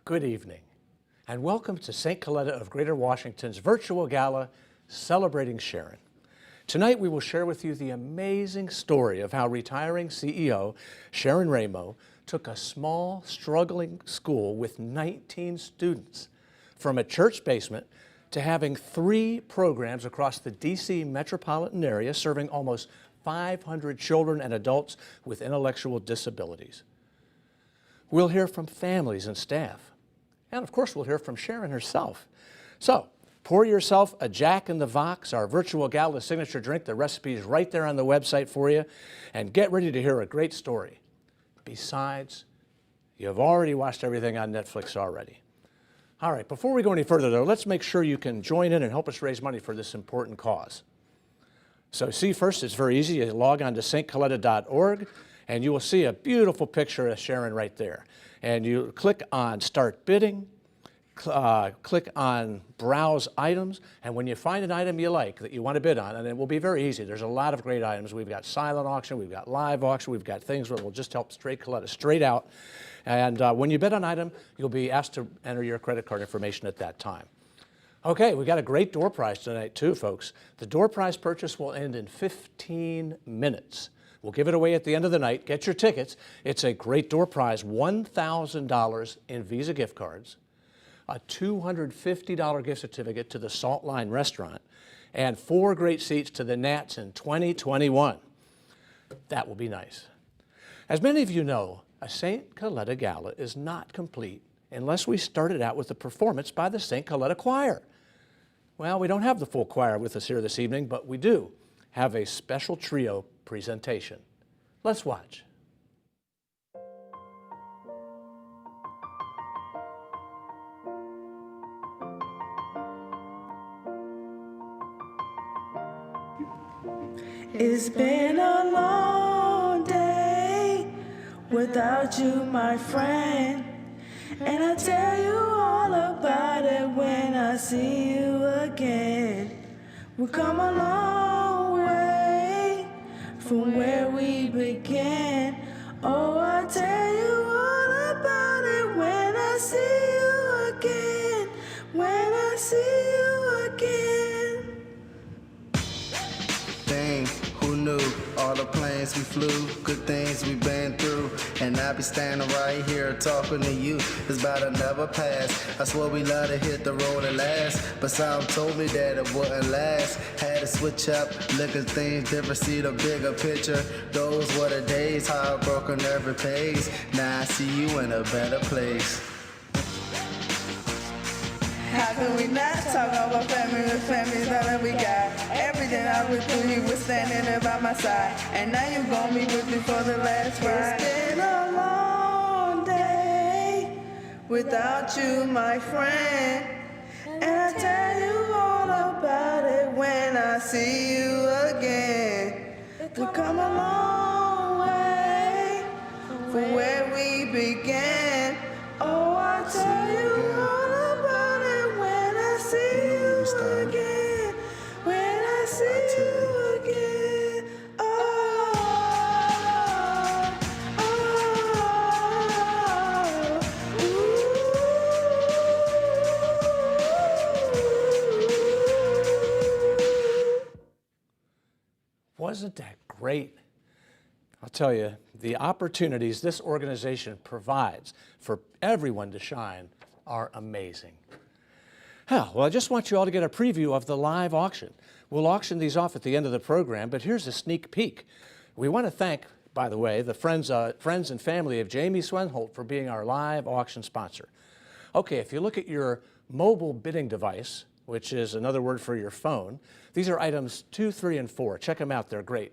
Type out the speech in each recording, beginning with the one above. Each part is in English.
Good evening, and welcome to St. Coletta of Greater Washington's virtual gala celebrating Sharon. Tonight we will share with you the amazing story of how retiring CEO Sharon Ramo took a small, struggling school with 19 students from a church basement to having 3 programs across the DC metropolitan area serving almost 500 children and adults with intellectual disabilities. We'll hear from families and staff. And of course, we'll hear from Sharon herself. So, pour yourself a Jack in the Vox, our virtual gala signature drink. The recipe is right there on the website for you. And get ready to hear a great story. Besides, you've already watched everything on Netflix already. All right, before we go any further though, let's make sure you can join in and help us raise money for this important cause. So see, first, it's very easy. You log on to stcoletta.org and you will see a beautiful picture of Sharon right there. And you click on Start Bidding, click on Browse Items, and when you find an item you like that you want to bid on, and it will be very easy. There's a lot of great items. We've got silent auction, we've got live auction, we've got things that will just help straight Coletta straight out. And when you bid on an item, you'll be asked to enter your credit card information at that time. Okay, we got a great door prize tonight too, folks. The door prize purchase will end in 15 minutes. We'll give it away at the end of the night. Get your tickets. It's a great door prize, $1,000 in Visa gift cards, a $250 gift certificate to the Salt Line restaurant, and 4 great seats to the Nats in 2021. That will be nice. As many of you know, a St. Coletta Gala is not complete unless we started out with a performance by the St. Coletta Choir. Well, we don't have the full choir with us here this evening, but we do have a special trio presentation. Let's watch. It's been a long day without you, my friend, and I'll tell you all about it when I see you again. We've come a long way from where we began. Oh, I'll tell you all about it when I see you again. When I see you again. Dang, who knew? All the planes we flew, good things we've been through. And I be standing right here talking to you. It's about to never pass. I swear we love to hit the road at last. But some told me that it wouldn't last. Had to switch up, look at things different, see the bigger picture. Those were the days, heartbroken every page. Now I see you in a better place. How can we not talk about family with family that we got? Everything I went through, you was standing there by my side. And now you gon' be with me for the last ride. It's been a long day without you, my friend. And I tell you all about it when I see you again. We've come a long way from where we began. Oh, I tell you all about it when I see you again. When I see you again. Oh, Wasn't that great? I'll tell you, the opportunities this organization provides for everyone to shine are amazing. Well, I just want you all to get a preview of the live auction. We'll auction these off at the end of the program, but here's a sneak peek. We want to thank, by the way, the friends and family of Jamie Swenholt for being our live auction sponsor. Okay, if you look at your mobile bidding device, which is another word for your phone, these are items 2, 3, and 4. Check them out, they're great.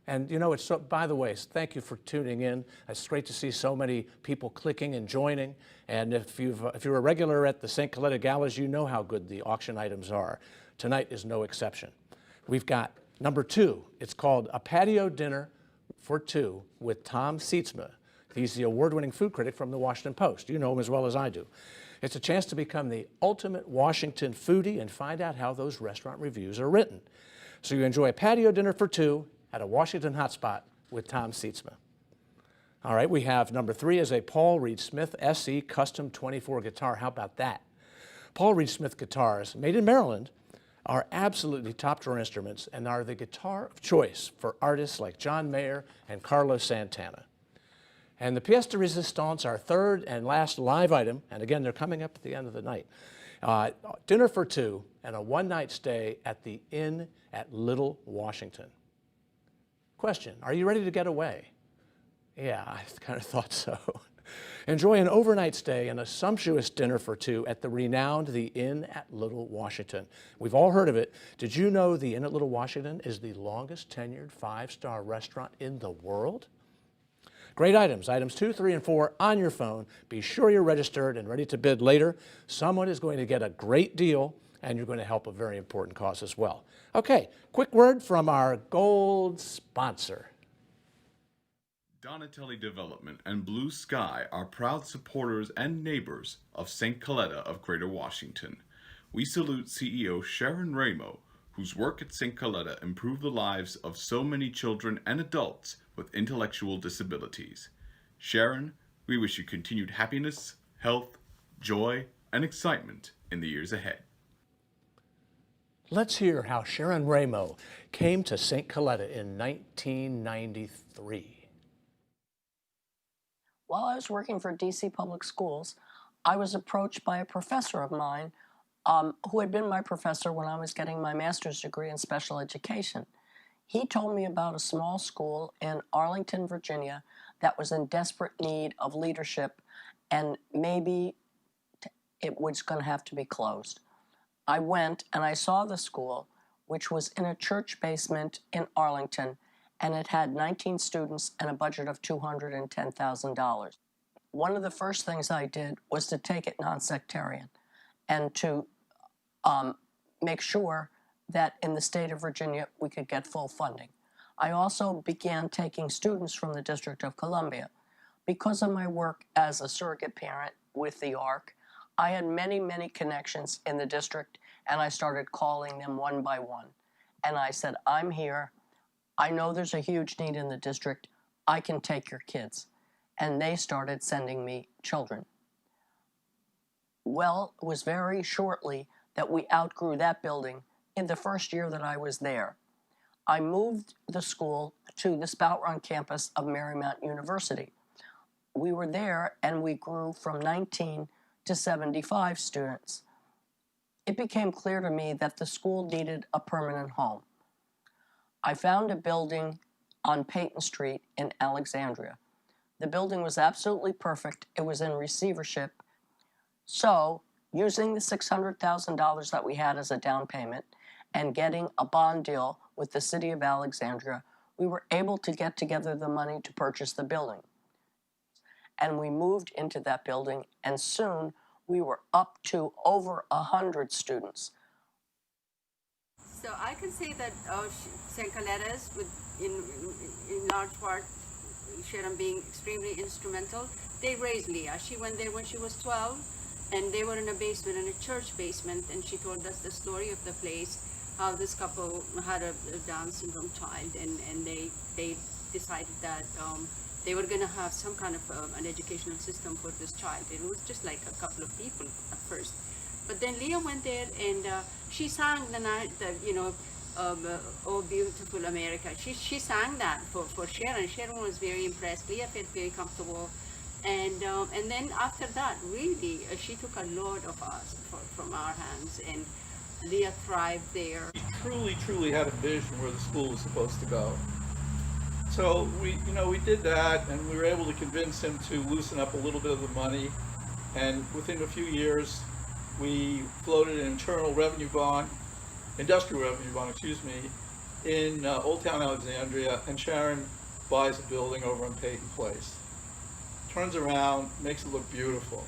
And you know, it's so, by the way, thank you for tuning in. It's great to see so many people clicking and joining. And if you're a regular at the St. Coletta Galas, you know how good the auction items are. Tonight is no exception. We've got number 2. It's called A Patio Dinner for 2 with Tom Sietsma. He's the award-winning food critic from the Washington Post. You know him as well as I do. It's a chance to become the ultimate Washington foodie and find out how those restaurant reviews are written. So you enjoy a patio dinner for 2 at a Washington hotspot with Tom Sietsma. All right, we have number 3 is a Paul Reed Smith SE Custom 24 guitar. How about that? Paul Reed Smith guitars, made in Maryland, are absolutely top drawer instruments and are the guitar of choice for artists like John Mayer and Carlos Santana. And the pièce de résistance, our third and last live item, and again, they're coming up at the end of the night. Dinner for 2 and a one-night stay at the Inn at Little Washington. Question, are you ready to get away? Yeah, I kind of thought so. Enjoy an overnight stay and a sumptuous dinner for 2 at the renowned The Inn at Little Washington. We've all heard of it. Did you know The Inn at Little Washington is the longest tenured 5-star restaurant in the world? Great items, items 2, 3, and 4 on your phone. Be sure you're registered and ready to bid later. Someone is going to get a great deal and you're going to help a very important cause as well. Okay, quick word from our gold sponsor. Donatelli Development and Blue Sky are proud supporters and neighbors of St. Coletta of Greater Washington. We salute CEO Sharon Raimo, whose work at St. Coletta improved the lives of so many children and adults with intellectual disabilities. Sharon, we wish you continued happiness, health, joy, and excitement in the years ahead. Let's hear how Sharon Ramo came to St. Coletta in 1993. While I was working for DC Public Schools, I was approached by a professor of mine who had been my professor when I was getting my master's degree in special education. He told me about a small school in Arlington, Virginia that was in desperate need of leadership and maybe it was going to have to be closed. I went and I saw the school, which was in a church basement in Arlington, and it had 19 students and a budget of $210,000. One of the first things I did was to take it non-sectarian and to make sure that in the state of Virginia we could get full funding. I also began taking students from the District of Columbia. Because of my work as a surrogate parent with the ARC, I had many, many connections in the district, and I started calling them one by one. And I said, I'm here. I know there's a huge need in the district. I can take your kids. And they started sending me children. Well, it was very shortly that we outgrew that building in the first year that I was there. I moved the school to the Spout Run campus of Marymount University. We were there and we grew from 19 to 75 students. It became clear to me that the school needed a permanent home. I found a building on Peyton Street in Alexandria. The building was absolutely perfect. It was in receivership. So, using the $600,000 that we had as a down payment and getting a bond deal with the city of Alexandria, we were able to get together the money to purchase the building. And we moved into that building, and soon we were up to over 100 students. So I can say that St. Coletta's, in large part, Sharon being extremely instrumental, they raised Leah. She went there when she was 12, and they were in a basement, in a church basement, and she told us the story of the place, how this couple had a Down syndrome child, and they decided that they were going to have some kind of an educational system for this child. It was just like a couple of people at first. But then Leah went there and she sang the night, Oh Beautiful America. She sang that for Sharon. Sharon was very impressed. Leah felt very comfortable. And then after that, really, she took a lot of us from our hands, and Leah thrived there. He truly had a vision where the school was supposed to go. So we did that, and we were able to convince him to loosen up a little bit of the money. And within a few years, we floated an industrial revenue bond, in Old Town Alexandria, and Sharon buys a building over on Peyton Place. Turns around, makes it look beautiful.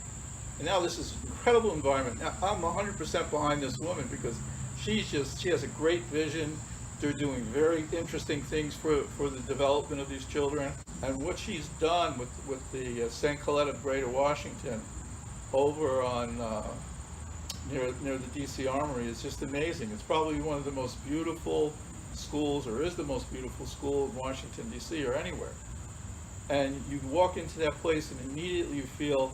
And now this is an incredible environment. Now, I'm 100% behind this woman because she has a great vision. They're doing very interesting things for the development of these children. And what she's done with the St. Coletta of Greater Washington over on near the DC Armory is just amazing. It's probably one of the most beautiful schools, or is the most beautiful school in Washington, DC, or anywhere. and you walk into that place and immediately you feel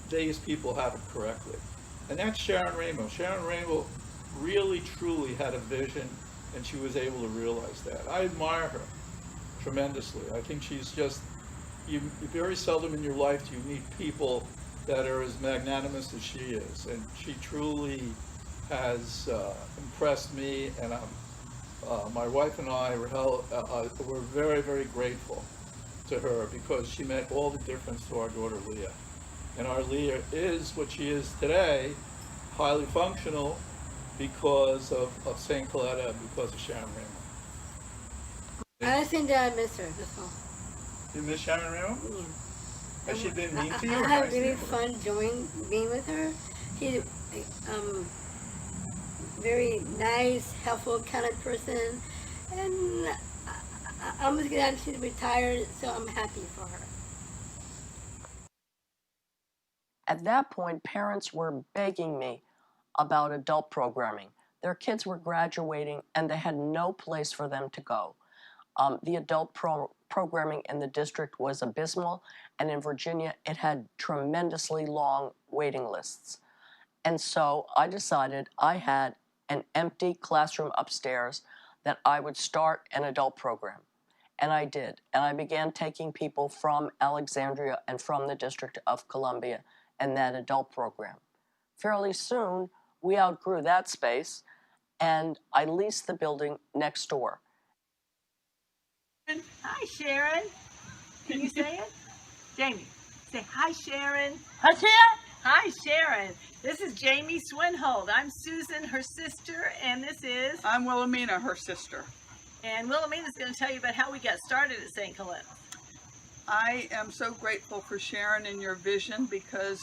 these people have it correctly. And that's Sharon Ramo. Sharon Ramo really, truly had a vision, and she was able to realize that. I admire her tremendously. I think she's just, you very seldom in your life do you meet people that are as magnanimous as she is, and she truly has impressed me, and my wife and I were very, very grateful to her because she made all the difference to our daughter Leah. And our Leah is what she is today, highly functional because of St. Coletta and because of Sharon Ramo. I think that I miss her, that's all. You miss Sharon Ramo? Yeah. Has she been mean to you? I or had nice to really you? fun being with her. She's very nice, helpful kind of person, and I'm just glad she's retired, so I'm happy for her. At that point, parents were begging me about adult programming. Their kids were graduating and they had no place for them to go. The adult programming in the district was abysmal, and in Virginia, it had tremendously long waiting lists. And so I decided I had an empty classroom upstairs that I would start an adult program. And I did. And I began taking people from Alexandria and from the District of Columbia and that adult program. Fairly soon, we outgrew that space, and I leased the building next door. Hi, Sharon. Can you say it? Jamie, say hi, Sharon. Hi, Sharon. Hi, Sharon. This is Jamie Swinhold. I'm Susan, her sister, and this is... I'm Wilhelmina, her sister. And Wilhelmina's going to tell you about how we got started at St. Coletta. I am so grateful for Sharon and your vision because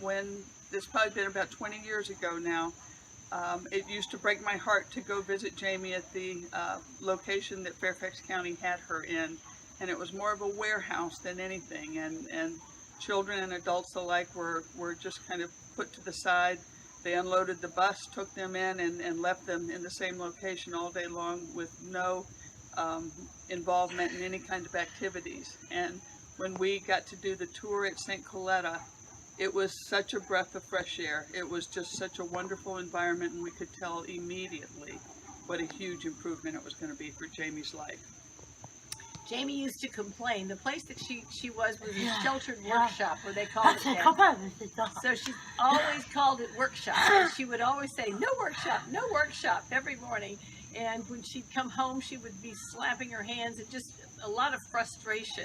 when, this probably been about 20 years ago now, it used to break my heart to go visit Jamie at the location that Fairfax County had her in, and it was more of a warehouse than anything, and children and adults alike were just kind of put to the side. They unloaded the bus, took them in, and left them in the same location all day long with no involvement in any kind of activities. And when we got to do the tour at St. Coletta, it was such a breath of fresh air. It was just such a wonderful environment, and we could tell immediately what a huge improvement it was going to be for Jamie's life. Jamie used to complain. The place that she was a sheltered workshop, where they called it that. So she always called it workshop. And she would always say, no workshop, every morning. And when she'd come home, she would be slapping her hands and just a lot of frustration.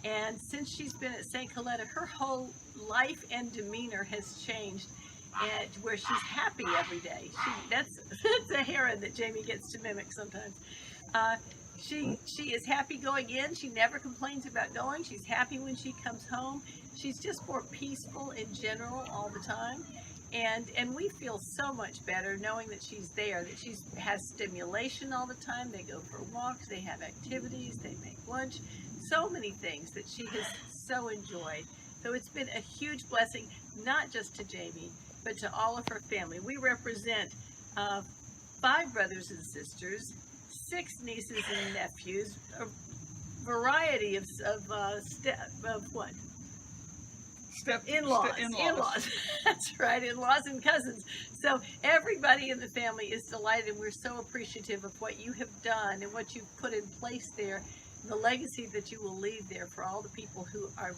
And since she's been at St. Coletta, her whole life and demeanor has changed, and where she's happy every day. That's a heron that Jamie gets to mimic sometimes. She is happy going in. She never complains about going. She's happy when she comes home. She's just more peaceful in general all the time. And we feel so much better knowing that she's there, that she has stimulation all the time. They go for walks, they have activities, they make lunch, so many things that she has so enjoyed. So it's been a huge blessing, not just to Jamie, but to all of her family. We represent 5 brothers and sisters, 6 nieces and nephews, a variety of what? In-laws. That's right, in-laws and cousins. So everybody in the family is delighted, and we're so appreciative of what you have done and what you've put in place there, the legacy that you will leave there for all the people who are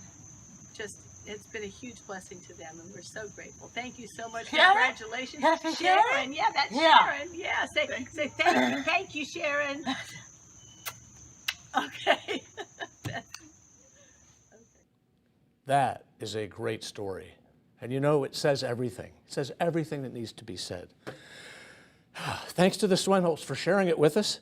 just, it's been a huge blessing to them, and we're so grateful. Thank you so much. Sharon? Congratulations. Sharon. Yeah, that's Sharon. Yeah, say thank you. Thank you, Sharon. Okay. That is a great story. And you know, it says everything. It says everything that needs to be said. Thanks to the Swinholts for sharing it with us.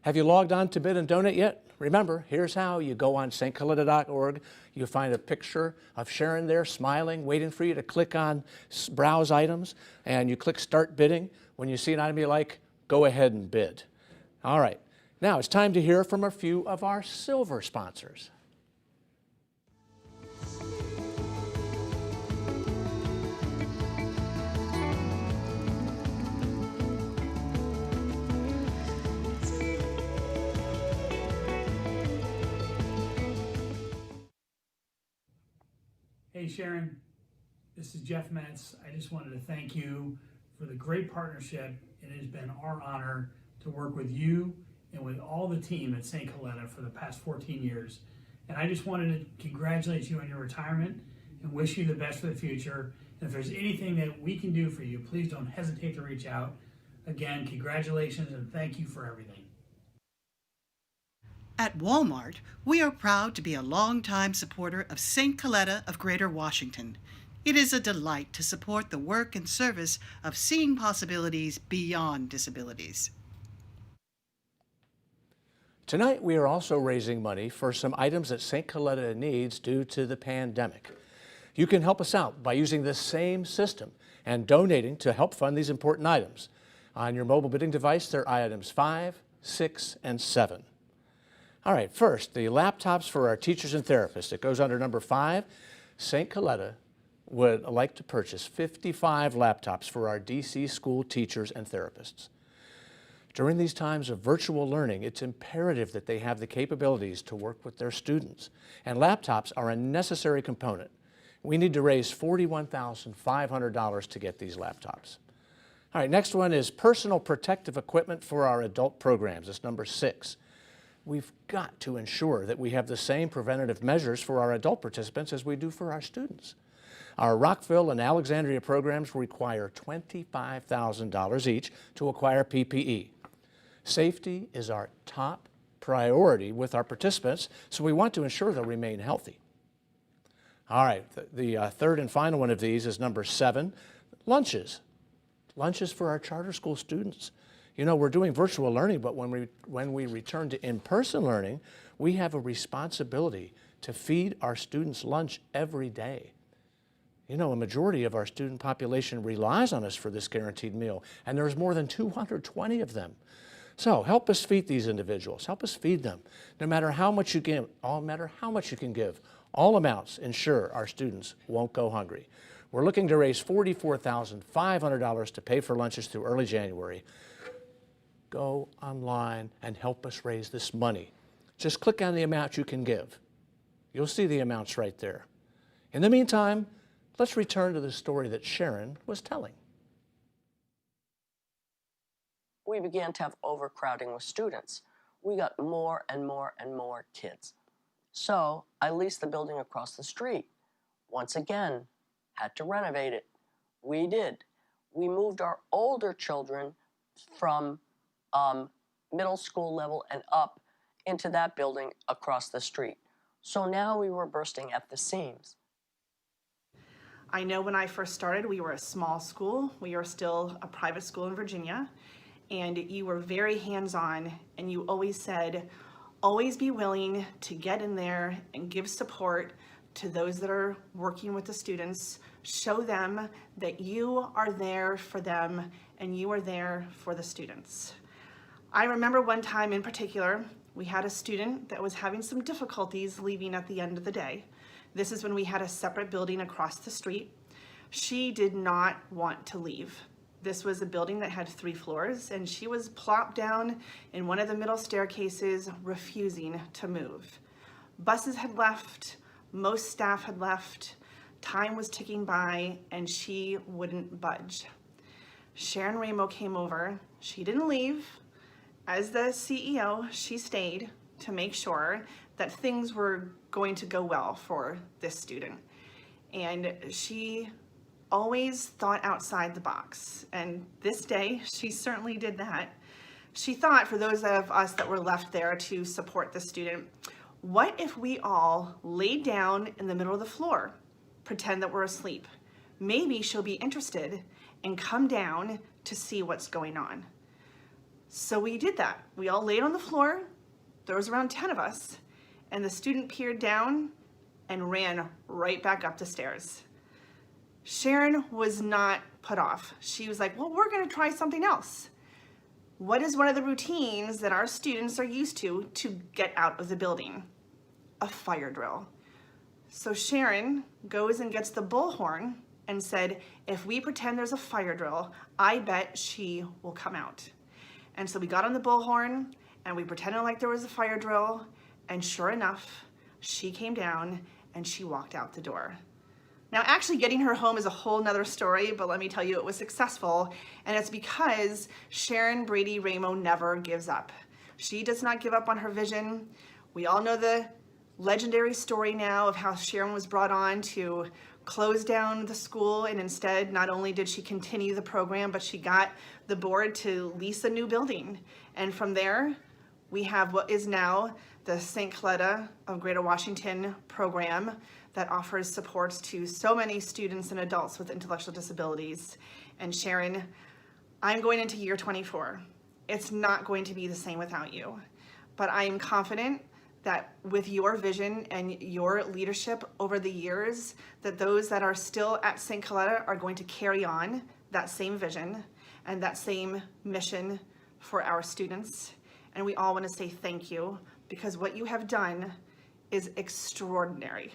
Have you logged on to Bid and Donate yet? Remember, here's how. You go on stcoletta.org. You find a picture of Sharon there smiling, waiting for you to click on Browse Items, and you click Start Bidding. When you see an item you like, go ahead and bid. All right. Now it's time to hear from a few of our silver sponsors. Hey Sharon, this is Jeff Metz. I just wanted to thank you for the great partnership. It has been our honor to work with you and with all the team at St Coletta for the past 14 years. And I just wanted to congratulate you on your retirement and wish you the best for the future. And if there's anything that we can do for you, please don't hesitate to reach out. Again, congratulations and thank you for everything. At Walmart, we are proud to be a longtime supporter of St. Coletta of Greater Washington. It is a delight to support the work and service of seeing possibilities beyond disabilities. Tonight, we are also raising money for some items that St. Coletta needs due to the pandemic. You can help us out by using this same system and donating to help fund these important items. On your mobile bidding device, there are items 5, 6, and 7. All right, first, the laptops for our teachers and therapists. It goes under number 5. St. Coletta would like to purchase 55 laptops for our DC school teachers and therapists. During these times of virtual learning, it's imperative that they have the capabilities to work with their students, and laptops are a necessary component. We need to raise $41,500 to get these laptops. All right, next one is personal protective equipment for our adult programs. It's number 6. We've got to ensure that we have the same preventative measures for our adult participants as we do for our students. Our Rockville and Alexandria programs require $25,000 each to acquire PPE. Safety is our top priority with our participants, so we want to ensure they'll remain healthy. All right, the third and final one of these is number 7, lunches. Lunches for our charter school students. You know, we're doing virtual learning, but when we return to in-person learning, we have a responsibility to feed our students lunch every day. You know, a majority of our student population relies on us for this guaranteed meal, and there's more than 220 of them. So help us feed these individuals. Help us feed them. No matter how much you give, all amounts ensure our students won't go hungry. We're looking to raise $44,500 to pay for lunches through early January. Go online and help us raise this money. Just click on the amount you can give. You'll see the amounts right there. In the meantime, let's return to the story that Sharon was telling. We began to have overcrowding with students. We got more and more and more kids. So I leased the building across the street. Once again, had to renovate it. We did. We moved our older children from middle school level and up into that building across the street. So now we were bursting at the seams. I know when I first started, we were a small school. We were still a private school in Virginia. And you were very hands-on, and you always said, always be willing to get in there and give support to those that are working with the students. Show them that you are there for them and you are there for the students. I remember one time in particular, we had a student that was having some difficulties leaving at the end of the day. This is when we had a separate building across the street. She did not want to leave. This was a building that had 3 floors, and she was plopped down in one of the middle staircases, refusing to move. Buses had left, most staff had left, time was ticking by, and she wouldn't budge. Sharon Ramo came over. She didn't leave. As the CEO, she stayed to make sure that things were going to go well for this student. And she always thought outside the box. And this day, she certainly did that. She thought, for those of us that were left there to support the student, what if we all laid down in the middle of the floor, pretend that we're asleep? Maybe she'll be interested and come down to see what's going on. So we did that. We all laid on the floor. There was around 10 of us, and the student peered down and ran right back up the stairs. Sharon was not put off. She was like, well, we're gonna try something else. What is one of the routines that our students are used to get out of the building? A fire drill. So Sharon goes and gets the bullhorn and said, if we pretend there's a fire drill, I bet she will come out. And so we got on the bullhorn and we pretended like there was a fire drill, and sure enough, she came down and she walked out the door. Now, actually getting her home is a whole nother story, but let me tell you, it was successful, and it's because Sharon Brady Raimo never gives up. She does not give up on her vision. We all know the legendary story now of how Sharon was brought on to close down the school, and instead, not only did she continue the program, but she got the board to lease a new building. And from there, we have what is now the St. Coletta of Greater Washington program that offers supports to so many students and adults with intellectual disabilities. And Sharon, I'm going into year 24. It's not going to be the same without you, but I am confident that with your vision and your leadership over the years, that those that are still at St. Coletta are going to carry on that same vision and that same mission for our students. And we all want to say thank you, because what you have done is extraordinary.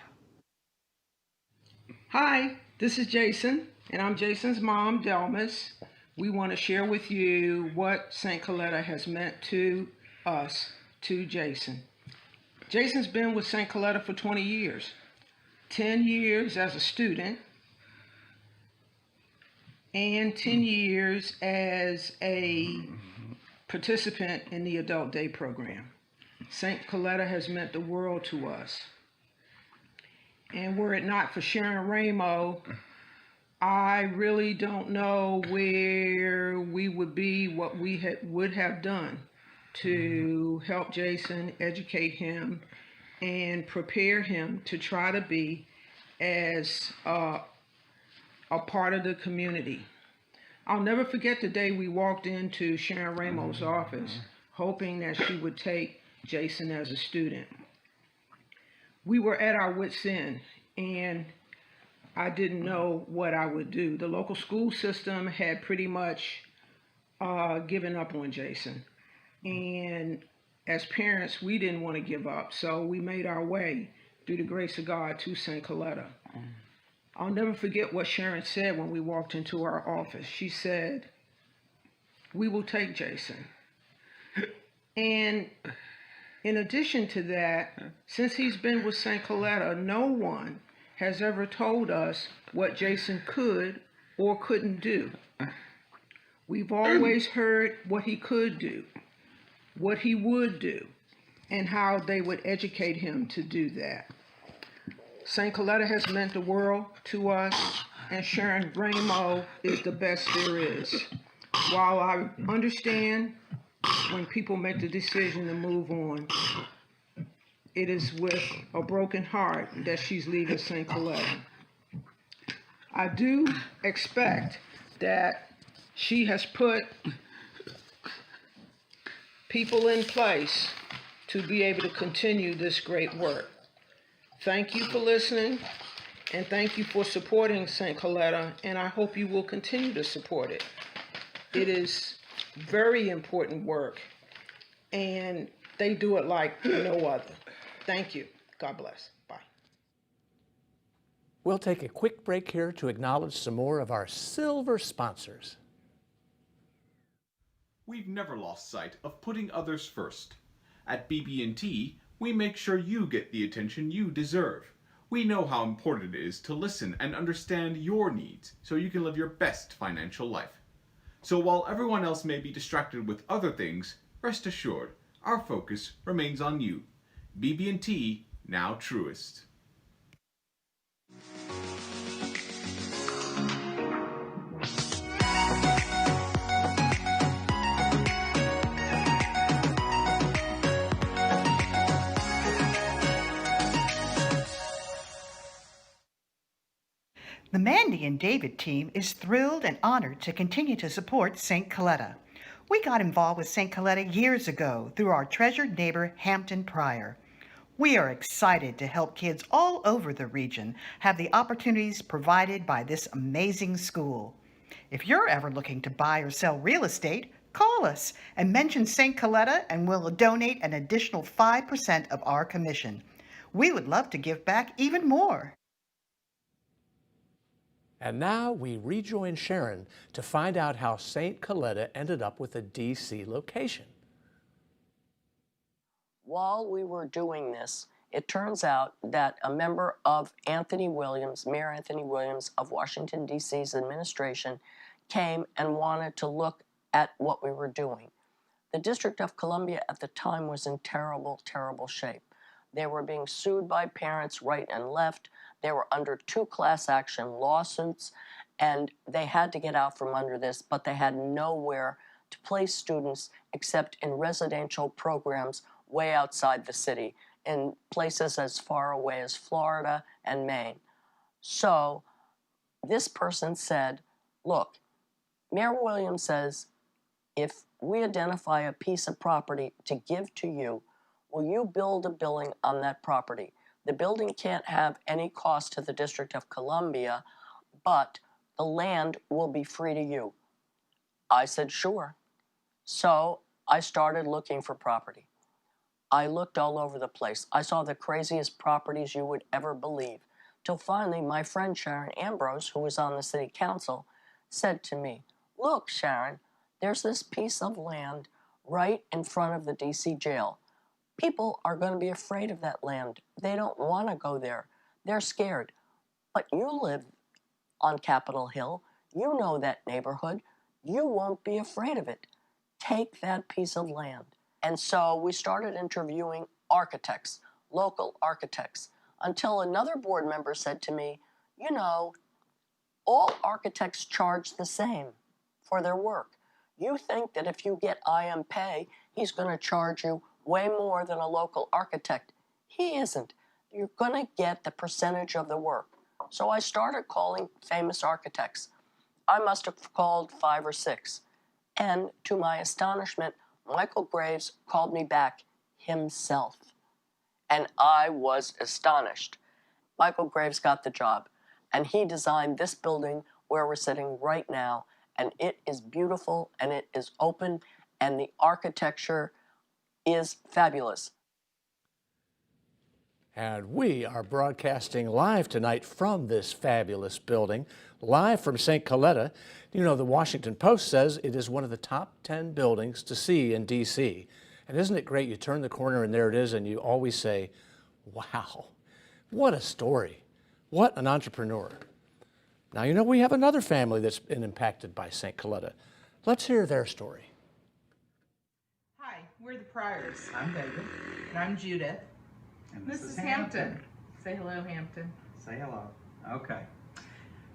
Hi, this is Jason, and I'm Jason's mom, Delmas. We want to share with you what St. Coletta has meant to us, to Jason. Jason's been with St. Coletta for 20 years, 10 years as a student, and 10 years as a participant in the Adult Day program. St. Coletta has meant the world to us. And were it not for Sharon Ramo, I really don't know where we would be, what we would have done to help Jason, educate him, and prepare him to try to be as a part of the community. I'll never forget the day we walked into Sharon Ramo's office, hoping that she would take Jason as a student. We were at our wits' end, and I didn't know what I would do. The local school system had pretty much given up on Jason. And as parents, we didn't want to give up. So we made our way, through the grace of God, to St. Coletta. I'll never forget what Sharon said when we walked into our office. She said, "We will take Jason." And in addition to that, since he's been with St. Coletta, no one has ever told us what Jason could or couldn't do. We've always heard what he could do, what he would do, and how they would educate him to do that. St. Coletta has meant the world to us, and Sharon Ramo is the best there is. While I understand when people make the decision to move on, it is with a broken heart that she's leaving St. Coletta. I do expect that she has put people in place to be able to continue this great work. Thank you for listening, and thank you for supporting St. Coletta, and I hope you will continue to support it. It is very important work, and they do it like no other. Thank you. God bless. Bye. We'll take a quick break here to acknowledge some more of our silver sponsors. We've never lost sight of putting others first. At BB&T, we make sure you get the attention you deserve. We know how important it is to listen and understand your needs so you can live your best financial life. So while everyone else may be distracted with other things, rest assured, our focus remains on you. BB&T, now truest. The Mandy and David team is thrilled and honored to continue to support St. Coletta. We got involved with St. Coletta years ago through our treasured neighbor, Hampton Pryor. We are excited to help kids all over the region have the opportunities provided by this amazing school. If you're ever looking to buy or sell real estate, call us and mention St. Coletta and we'll donate an additional 5% of our commission. We would love to give back even more. And now we rejoin Sharon to find out how St. Coletta ended up with a DC location. While we were doing this, It turns out that a member of Mayor Anthony Williams of Washington, D.C.'s administration came and wanted to look at what we were doing. The District of Columbia at the time was in terrible, terrible shape. They were being sued by parents right and left. They were under 2 class action lawsuits, and they had to get out from under this, but they had nowhere to place students except in residential programs way outside the city, in places as far away as Florida and Maine. So this person said, look, Mayor Williams says, if we identify a piece of property to give to you, will you build a building on that property? The building can't have any cost to the District of Columbia, but the land will be free to you. I said, sure. So I started looking for property. I looked all over the place. I saw the craziest properties you would ever believe, till finally my friend Sharon Ambrose, who was on the city council, said to me, look, Sharon, there's this piece of land right in front of the DC jail. People are going to be afraid of that land. They don't want to go there. They're scared. But you live on Capitol Hill. You know that neighborhood. You won't be afraid of it. Take that piece of land. And so we started interviewing architects, local architects, until another board member said to me, you know, all architects charge the same for their work. You think that if you get IM pay, he's going to charge you way more than a local architect. He isn't. You're going to get the percentage of the work. So I started calling famous architects. I must have called 5 or 6. And to my astonishment, Michael Graves called me back himself. And I was astonished. Michael Graves got the job, and he designed this building where we're sitting right now, and it is beautiful, and it is open, and the architecture is fabulous. And we are broadcasting live tonight from this fabulous building, live from St. Coletta. You know, the Washington Post says it is one of the top 10 buildings to see in D.C. And isn't it great? You turn the corner and there it is, and you always say, wow, what a story. What an entrepreneur. Now, you know, we have another family that's been impacted by St. Coletta. Let's hear their story. Hi, we're the Pryors. I'm David. And I'm Judith. And this is Hampton. Say hello, Hampton. Say hello. Okay.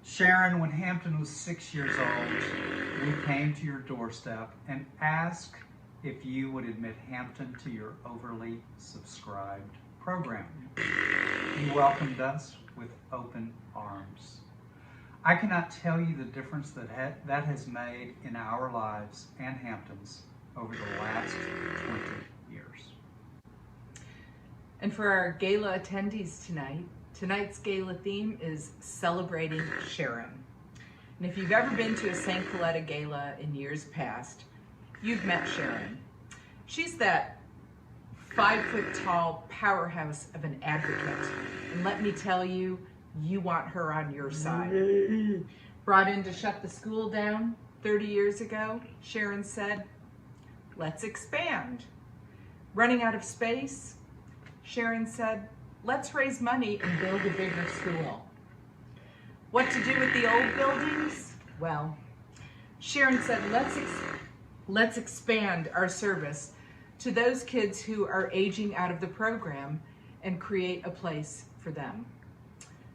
Sharon, when Hampton was 6 years old, we came to your doorstep and asked if you would admit Hampton to your overly subscribed program. You welcomed us with open arms. I cannot tell you the difference that has made in our lives and Hampton's over the last 20 years. And for our gala attendees tonight, tonight's gala theme is Celebrating Sharon. And if you've ever been to a St. Coletta gala in years past, you've met Sharon. She's that 5-foot-tall powerhouse of an advocate. And let me tell you, you want her on your side. Brought in to shut the school down 30 years ago, Sharon said, let's expand. Running out of space, Sharon said, let's raise money and build a bigger school. What to do with the old buildings? Well, Sharon said, let's expand our service to those kids who are aging out of the program and create a place for them.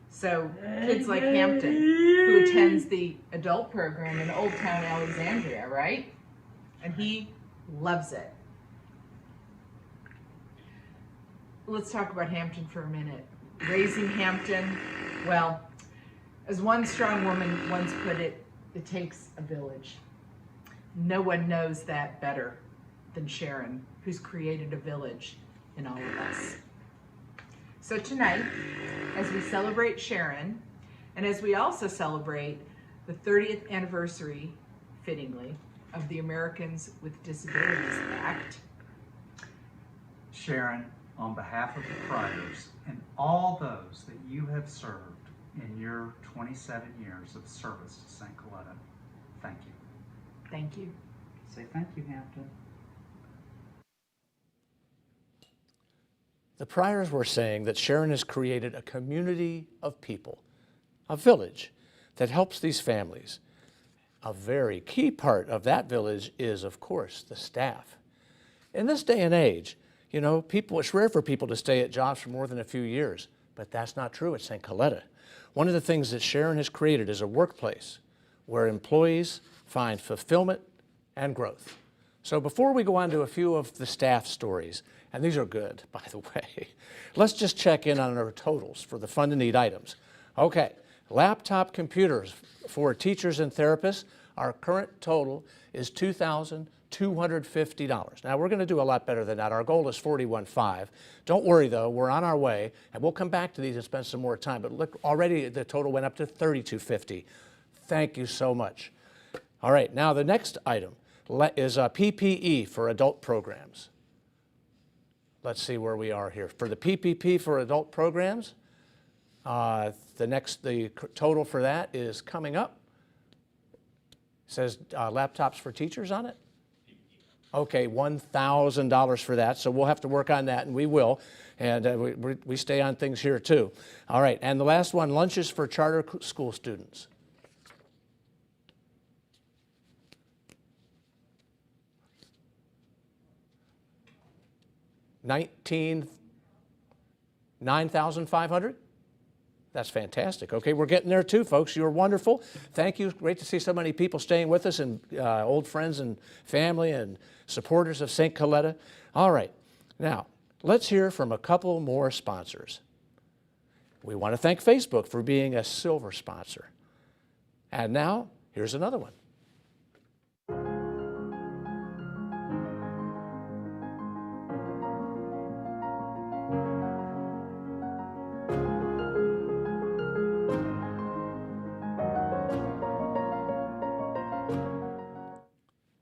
So kids like Hampton, who attends the adult program in Old Town Alexandria, right? And he loves it. Let's talk about Hampton for a minute. Raising Hampton, well, as one strong woman once put it, it takes a village. No one knows that better than Sharon, who's created a village in all of us. So tonight, as we celebrate Sharon, and as we also celebrate the 30th anniversary, fittingly, of the Americans with Disabilities Act, Sharon, on behalf of the Pryors and all those that you have served in your 27 years of service to St. Coletta, thank you. Thank you. Say thank you, Hampton. the Pryors were saying that Sharon has created a community of people, a village that helps these families. A very key part of that village is, of course, the staff. In this day and age, you know, it's rare for people to stay at jobs for more than a few years, but that's not true at St. Coletta. One of the things that Sharon has created is a workplace where employees find fulfillment and growth. So before we go on to a few of the staff stories, and these are good, by the way, let's just check in on our totals for the fund and need items. Okay, laptop computers for teachers and therapists, our current total is $2,250. Now, we're going to do a lot better than that. Our goal is $41,500. Don't worry, though. We're on our way, and we'll come back to these and spend some more time. But look, already the total went up to $3,250. Thank you so much. All right, now the next item is PPE for adult programs. Let's see where we are here. For the PPP for adult programs, the total for that is coming up. It says laptops for teachers on it. Okay, $1,000 for that, so we'll have to work on that, and we will, and we stay on things here too. All right, and the last one, lunches for charter school students. $9,500? That's fantastic. Okay, we're getting there too, folks. You're wonderful. Thank you. Great to see so many people staying with us, and old friends and family and supporters of St. Coletta. All right, now let's hear from a couple more sponsors. We want to thank Facebook for being a silver sponsor. And now, here's another one.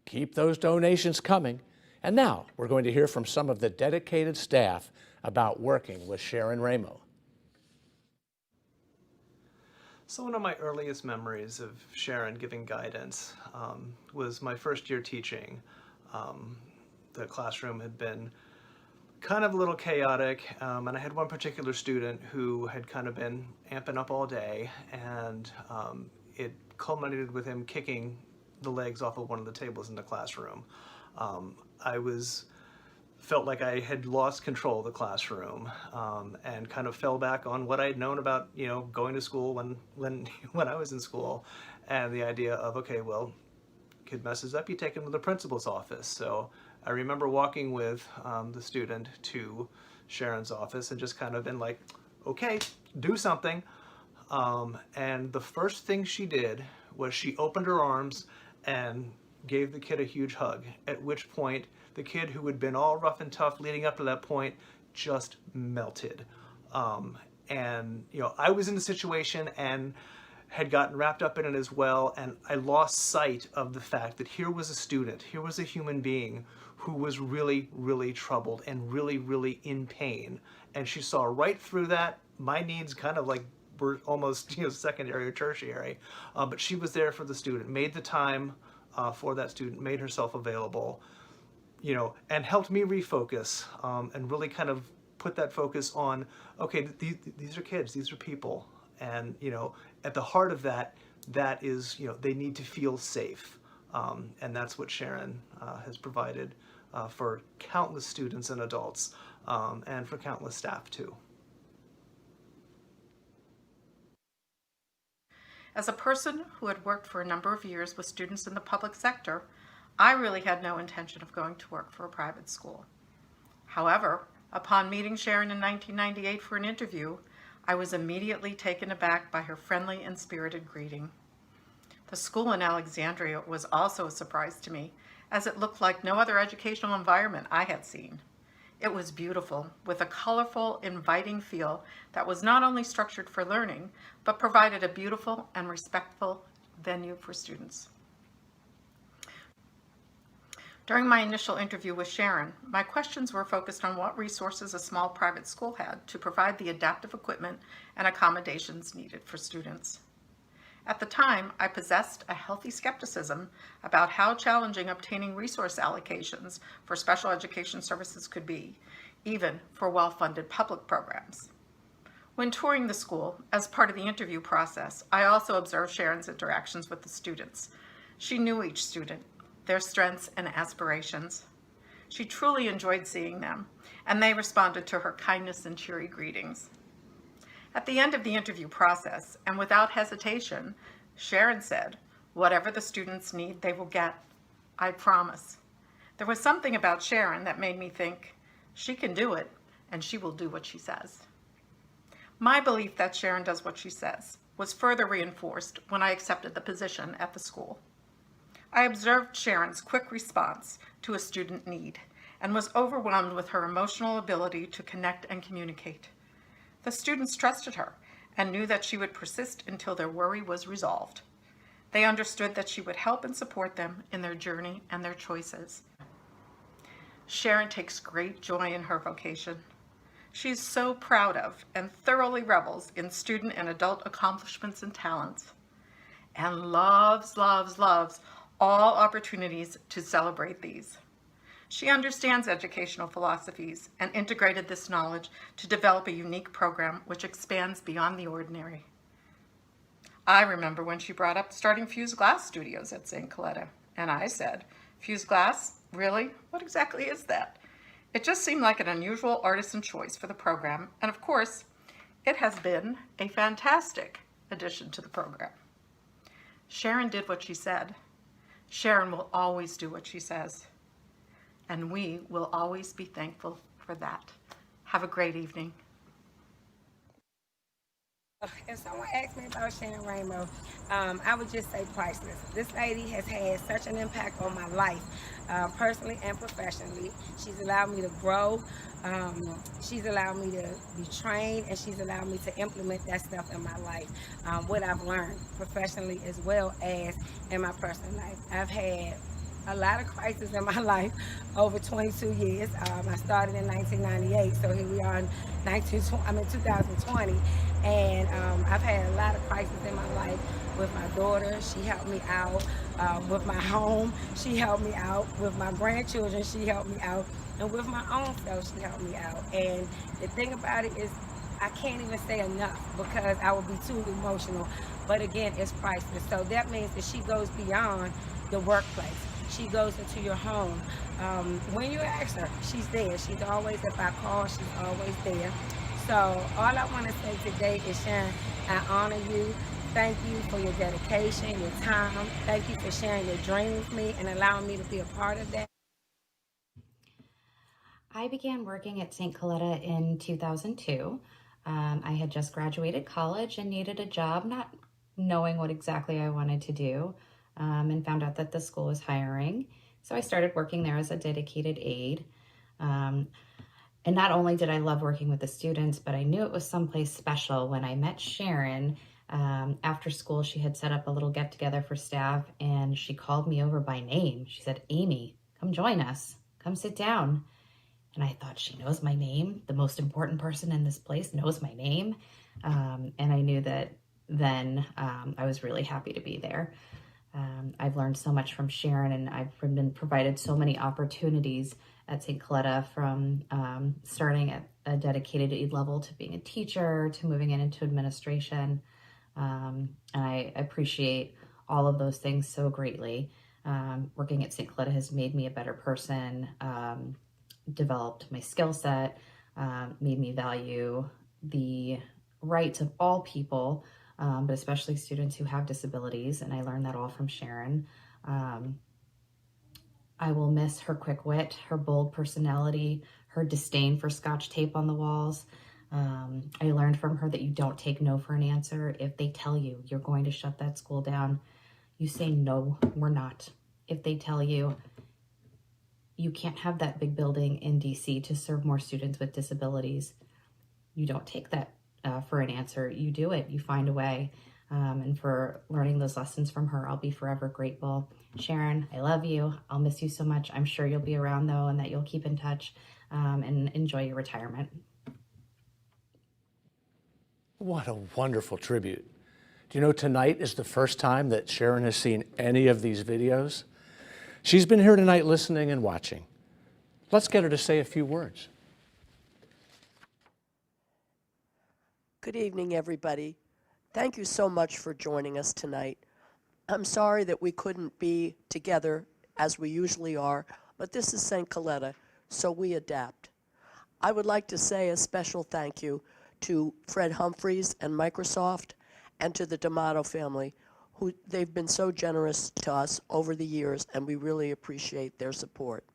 Keep those donations coming. And now we're going to hear from some of the dedicated staff about working with Sharon Ramo. So one of my earliest memories of Sharon giving guidance was my first year teaching. The classroom had been kind of a little chaotic, and I had one particular student who had kind of been amping up all day, and it culminated with him kicking the legs off of one of the tables in the classroom. I felt like I had lost control of the classroom, and kind of fell back on what I had known about, you know, going to school when I was in school, and the idea of, okay, well, kid messes up, you take him to the principal's office. So I remember walking with the student to Sharon's office and just kind of been like, okay, do something. And the first thing she did was she opened her arms and gave the kid a huge hug, at which point the kid, who had been all rough and tough leading up to that point, just melted. And you know, I was in the situation and had gotten wrapped up in it as well, and I lost sight of the fact that here was a student, here was a human being who was really, really troubled and really, really in pain. And she saw right through that. My needs kind of like were almost, you know, secondary or tertiary, but she was there for the student, made the time for that student, made herself available, you know, and helped me refocus, and really kind of put that focus on, okay, these are kids, these are people, and, you know, at the heart of that is, you know, they need to feel safe, and that's what Sharon has provided for countless students and adults, and for countless staff too. As a person who had worked for a number of years with students in the public sector, I really had no intention of going to work for a private school. However, upon meeting Sharon in 1998 for an interview, I was immediately taken aback by her friendly and spirited greeting. The school in Alexandria was also a surprise to me, as it looked like no other educational environment I had seen. It was beautiful, with a colorful, inviting feel that was not only structured for learning, but provided a beautiful and respectful venue for students. During my initial interview with Sharon, my questions were focused on what resources a small private school had to provide the adaptive equipment and accommodations needed for students. At the time, I possessed a healthy skepticism about how challenging obtaining resource allocations for special education services could be, even for well-funded public programs. When touring the school, as part of the interview process, I also observed Sharon's interactions with the students. She knew each student, their strengths and aspirations. She truly enjoyed seeing them, and they responded to her kindness and cheery greetings. At the end of the interview process, and without hesitation, Sharon said, "Whatever the students need, they will get. I promise." There was something about Sharon that made me think, she can do it, and she will do what she says. My belief that Sharon does what she says was further reinforced when I accepted the position at the school. I observed Sharon's quick response to a student need and was overwhelmed with her emotional ability to connect and communicate. The students trusted her and knew that she would persist until their worry was resolved. They understood that she would help and support them in their journey and their choices. Sharon takes great joy in her vocation. She's so proud of and thoroughly revels in student and adult accomplishments and talents, and loves, loves, loves all opportunities to celebrate these. She understands educational philosophies and integrated this knowledge to develop a unique program which expands beyond the ordinary. I remember when she brought up starting Fused Glass Studios at St Coletta, and I said, "Fused glass? Really? What exactly is that?" It just seemed like an unusual artisan choice for the program, and of course, it has been a fantastic addition to the program. Sharon did what she said. Sharon will always do what she says, and we will always be thankful for that. Have a great evening. If someone asked me about Sharon Raimo, I would just say priceless. This lady has had such an impact on my life, personally and professionally. She's allowed me to grow. She's allowed me to be trained, and she's allowed me to implement that stuff in my life, what I've learned professionally as well as in my personal life. I've had a lot of crises in my life over 22 years. I started in 1998, so here we are in 2020, and I've had a lot of crises in my life. With my daughter, she helped me out. With my home, she helped me out. With my grandchildren, she helped me out. And with my own self, she helped me out. And the thing about it is, I can't even say enough because I would be too emotional. But again, it's priceless. So that means that she goes beyond the workplace. She goes into your home. When you ask her, she's there. She's always, if I call, she's always there. So all I want to say today is, Sharon, I honor you. Thank you for your dedication, your time. Thank you for sharing your dream with me and allowing me to be a part of that. I began working at St Coletta in 2002. I had just graduated college and needed a job, not knowing what exactly I wanted to do, and found out that the school was hiring. So I started working there as a dedicated aide. And not only did I love working with the students, but I knew it was someplace special when I met Sharon. After school, she had set up a little get-together for staff, and she called me over by name. She said, "Amy, come join us. Come sit down." And I thought, she knows my name. The most important person in this place knows my name. And I knew that then I was really happy to be there. I've learned so much from Sharon, and I've been provided so many opportunities at St Coletta, from starting at a dedicated aide level to being a teacher to moving into administration. And I appreciate all of those things so greatly. Working at St Coletta has made me a better person, developed my skill set, made me value the rights of all people, but especially students who have disabilities, and I learned that all from Sharon. I will miss her quick wit, her bold personality, her disdain for Scotch tape on the walls. I learned from her that you don't take no for an answer. If they tell you you're going to shut that school down, you say, "No, we're not." If they tell you you can't have that big building in DC to serve more students with disabilities, you don't take that for an answer. You do it. You find a way. And for learning those lessons from her, I'll be forever grateful. Sharon, I love you. I'll miss you so much. I'm sure you'll be around, though, and that you'll keep in touch and enjoy your retirement. What a wonderful tribute. Do you know tonight is the first time that Sharon has seen any of these videos? She's been here tonight listening and watching. Let's get her to say a few words. Good evening, everybody. Thank you so much for joining us tonight. I'm sorry that we couldn't be together as we usually are, but this is St. Coletta, so we adapt. I would like to say a special thank you to Fred Humphreys and Microsoft and to the D'Amato family, who they've been so generous to us over the years, and we really appreciate their support.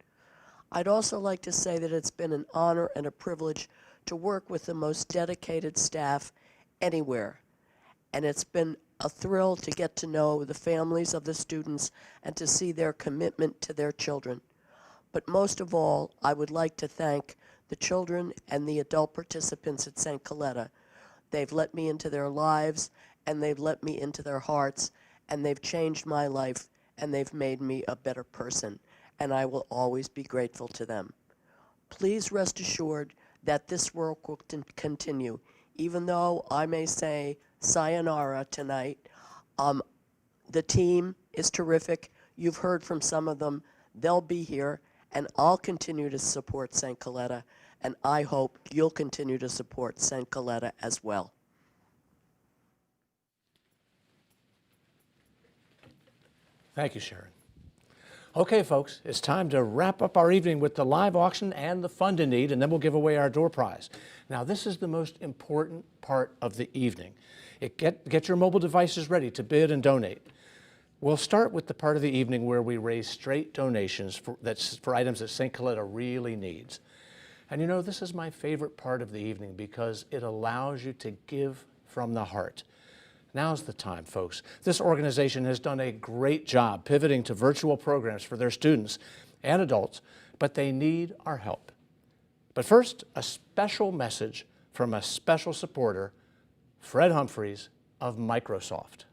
I'd also like to say that it's been an honor and a privilege to work with the most dedicated staff anywhere. And it's been a thrill to get to know the families of the students and to see their commitment to their children. But most of all, I would like to thank the children and the adult participants at St. Coletta. They've let me into their lives, and they've let me into their hearts, and they've changed my life, and they've made me a better person, and I will always be grateful to them. Please rest assured that this work will continue, even though I may say sayonara tonight. The team is terrific. You've heard from some of them. They'll be here, and I'll continue to support St. Coletta, and I hope you'll continue to support St. Coletta as well. Thank you, Sharon. Okay, folks, it's time to wrap up our evening with the live auction and the fund in need, and then we'll give away our door prize. Now, this is the most important part of the evening. Get your mobile devices ready to bid and donate. We'll start with the part of the evening where we raise straight donations for items that St. Coletta really needs. And you know, this is my favorite part of the evening because it allows you to give from the heart. Now's the time, folks. This organization has done a great job pivoting to virtual programs for their students and adults, but they need our help. But first, a special message from a special supporter, Fred Humphreys of Microsoft.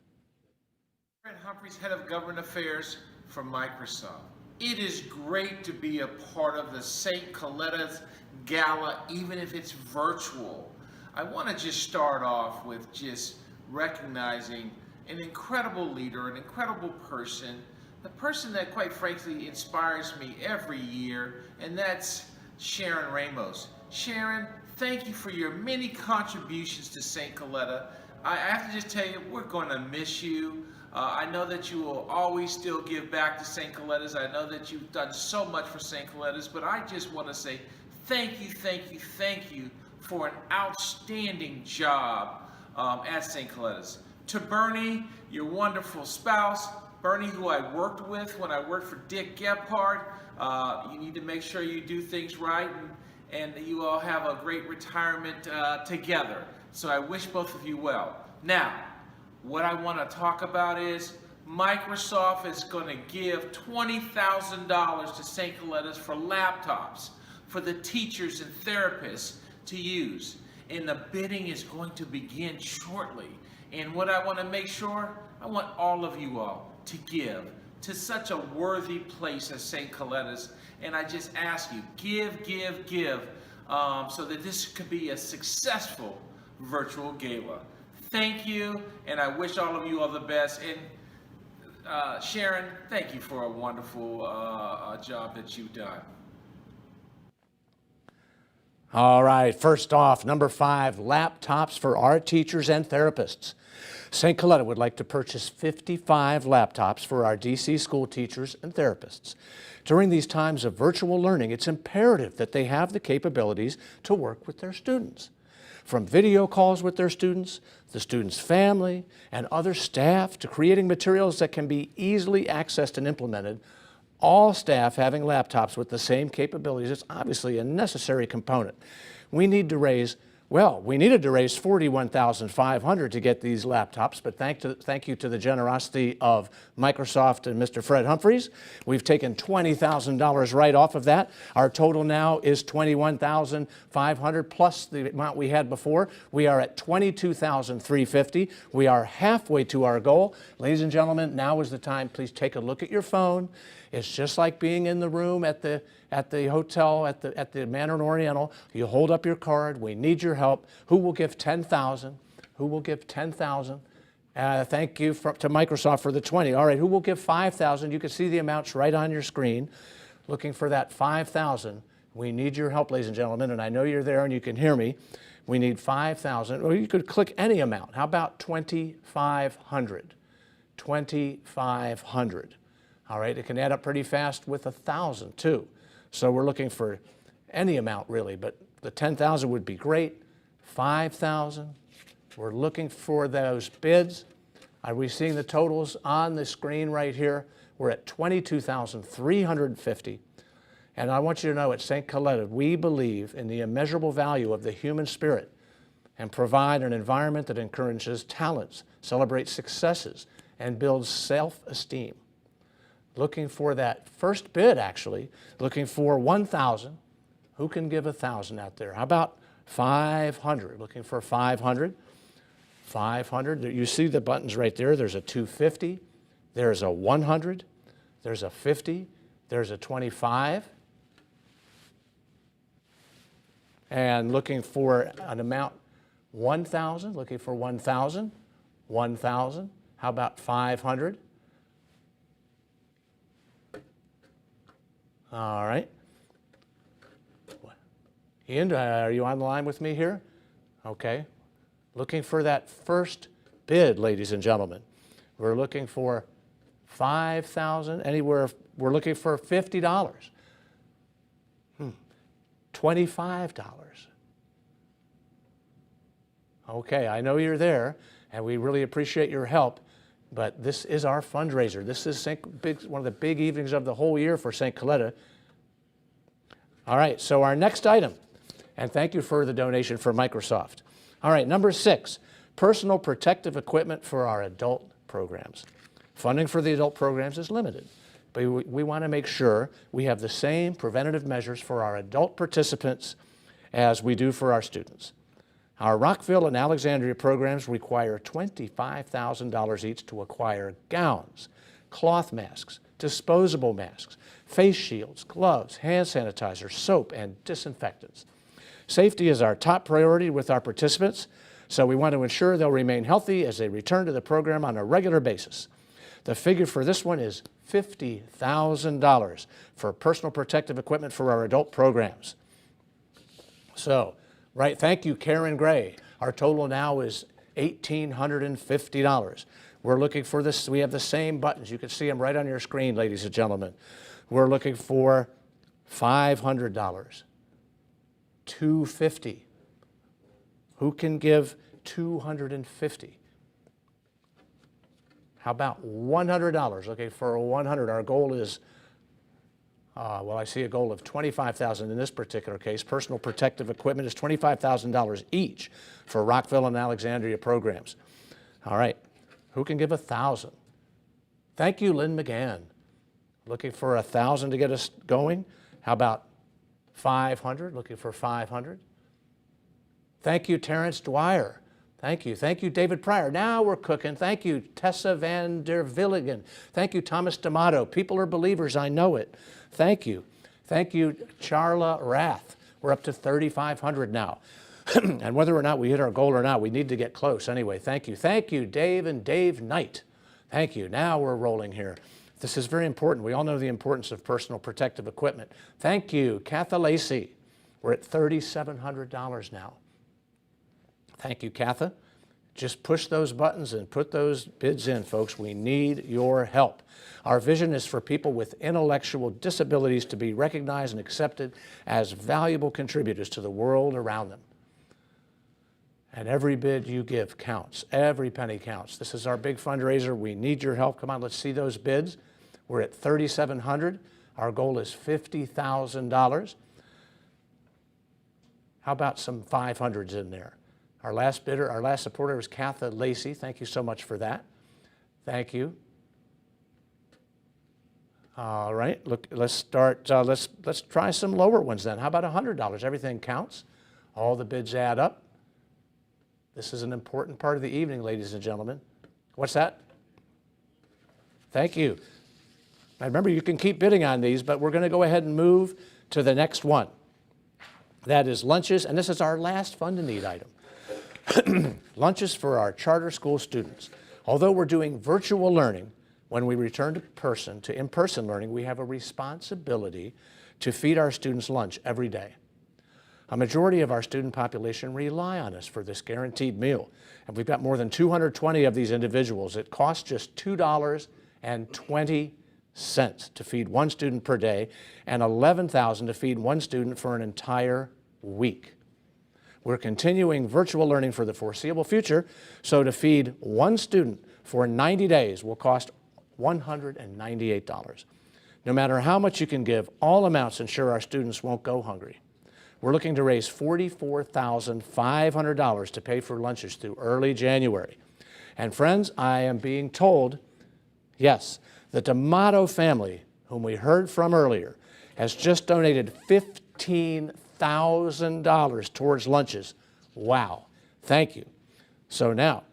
Fred Humphreys, Head of Government Affairs for Microsoft. It is great to be a part of the St. Coletta's Gala, even if it's virtual. I want to just start off with just recognizing an incredible leader, an incredible person, the person that quite frankly inspires me every year, and that's Sharon Ramo. Sharon, thank you for your many contributions to St. Coletta. I have to just tell you, we're going to miss you. I know that you will always still give back to St. Coletta's. I know that you've done so much for St. Coletta's, but I just want to say thank you, thank you, thank you for an outstanding job at St. Coletta's. To Bernie, your wonderful spouse, Bernie, who I worked with when I worked for Dick Gephardt, you need to make sure you do things right and you all have a great retirement together. So I wish both of you well. Now, what I want to talk about is Microsoft is going to give $20,000 to St. Coletta's for laptops for the teachers and therapists to use. And the bidding is going to begin shortly. And what I want to make sure, I want all of you all to give to such a worthy place as St. Coletta's. And I just ask you, give, so that this could be a successful virtual gala. Thank you, and I wish all of you all the best. And Sharon, thank you for a wonderful job that you've done. All right, first off, number 5, laptops for our teachers and therapists. St. Coletta would like to purchase 55 laptops for our DC school teachers and therapists. During these times of virtual learning, it's imperative that they have the capabilities to work with their students. From video calls with their students, the student's family, and other staff, to creating materials that can be easily accessed and implemented, all staff having laptops with the same capabilities is obviously a necessary component. We needed to raise $41,500 to get these laptops, but thank you to the generosity of Microsoft and Mr. Fred Humphreys. We've taken $20,000 right off of that. Our total now is $21,500 plus the amount we had before. We are at $22,350. We are halfway to our goal. Ladies and gentlemen, now is the time. Please take a look at your phone. It's just like being in the room at the hotel, at the Mandarin Oriental. You hold up your card. We need your help. Who will give $10,000? Who will give $10,000? Thank you to Microsoft for the 20. All right, who will give $5,000? You can see the amounts right on your screen. Looking for that $5,000. We need your help, ladies and gentlemen, and I know you're there and you can hear me. We need 5,000, or you could click any amount. How about 2,500? 2,500. All right, it can add up pretty fast with 1,000 too. So we're looking for any amount really, but the 10,000 would be great. 5,000. We're looking for those bids. Are we seeing the totals on the screen right here? We're at 22,350. And I want you to know at St. Coletta, we believe in the immeasurable value of the human spirit and provide an environment that encourages talents, celebrates successes, and builds self-esteem. Looking for that first bid, actually, looking for 1,000. Who can give 1,000 out there? How about 500? Looking for 500. 500. You see the buttons right there. There's a 250. There's a 100. There's a 50. There's a 25. And looking for an amount, 1,000. Looking for 1,000. 1,000. How about 500? All right. Ian, are you on the line with me here? Okay. Looking for that first bid, ladies and gentlemen. We're looking for 5,000, anywhere. We're looking for $50. $25. Okay, I know you're there, and we really appreciate your help, but this is our fundraiser. This is one of the big evenings of the whole year for St. Coletta. All right, so our next item, and thank you for the donation for Microsoft. All right, number 6, personal protective equipment for our adult programs. Funding for the adult programs is limited, but we want to make sure we have the same preventative measures for our adult participants as we do for our students. Our Rockville and Alexandria programs require $25,000 each to acquire gowns, cloth masks, disposable masks, face shields, gloves, hand sanitizer, soap, and disinfectants. Safety is our top priority with our participants, so we want to ensure they'll remain healthy as they return to the program on a regular basis. The figure for this one is $50,000 for personal protective equipment for our adult programs. So, right, thank you, Karen Gray. Our total now is $1,850. We're looking for this. We have the same buttons. You can see them right on your screen, ladies and gentlemen. We're looking for $500, $250. Who can give $250? How about $100? Okay, for $100, our goal is, well, I see a goal of $25,000 in this particular case. Personal protective equipment is $25,000 each for Rockville and Alexandria programs. All right, who can give $1,000? Thank you, Lynn McGann. Looking for $1,000 to get us going. How about 500? Looking for 500. Thank you, Terrence Dwyer. Thank you. Thank you, David Pryor. Now we're cooking. Thank you, Tessa Van der Villigen. Thank you, Thomas D'Amato. People are believers. I know it. Thank you. Thank you, Charla Rath. We're up to 3,500 now. And whether or not we hit our goal or not, we need to get close anyway. Thank you. Thank you, Dave and Dave Knight. Thank you. Now we're rolling here. This is very important. We all know the importance of personal protective equipment. Thank you, Katha Lacey. We're at $3,700 now. Thank you, Katha. Just push those buttons and put those bids in, folks. We need your help. Our vision is for people with intellectual disabilities to be recognized and accepted as valuable contributors to the world around them. And every bid you give counts. Every penny counts. This is our big fundraiser. We need your help. Come on, let's see those bids. We're at $3,700. Our goal is $50,000. How about some 500s in there? Our last bidder, our last supporter was Katha Lacey. Thank you so much for that. Thank you. All right, look, let's start, let's try some lower ones then. How about $100? Everything counts. All the bids add up. This is an important part of the evening, ladies and gentlemen. What's that? Thank you. Now remember, you can keep bidding on these, but we're going to go ahead and move to the next one. That is lunches, and this is our last fund in need item. Lunches for our charter school students. Although we're doing virtual learning, when we return to in-person learning, we have a responsibility to feed our students lunch every day. A majority of our student population rely on us for this guaranteed meal. And we've got more than 220 of these individuals. It costs just $2.20 to feed one student per day and $11,000 to feed one student for an entire week. We're continuing virtual learning for the foreseeable future, so to feed one student for 90 days will cost $198. No matter how much you can give, all amounts ensure our students won't go hungry. We're looking to raise $44,500 to pay for lunches through early January. And friends, I am being told, yes, the D'Amato family, whom we heard from earlier, has just donated $15,000 towards lunches. Wow, thank you. So now,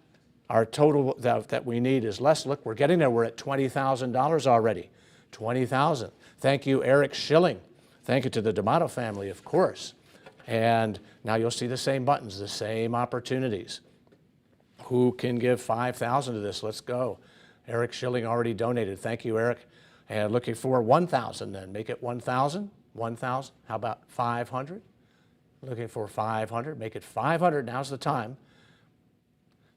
our total that we need is less. Look, we're getting there. We're at $20,000 already. $20,000. Thank you, Eric Schilling. Thank you to the D'Amato family, of course. And now you'll see the same buttons, the same opportunities. Who can give $5,000 to this? Let's go. Eric Schilling already donated. Thank you, Eric. And looking for $1,000 then. Make it $1,000. $1,000. How about $500? Looking for $500. Make it $500. Now's the time.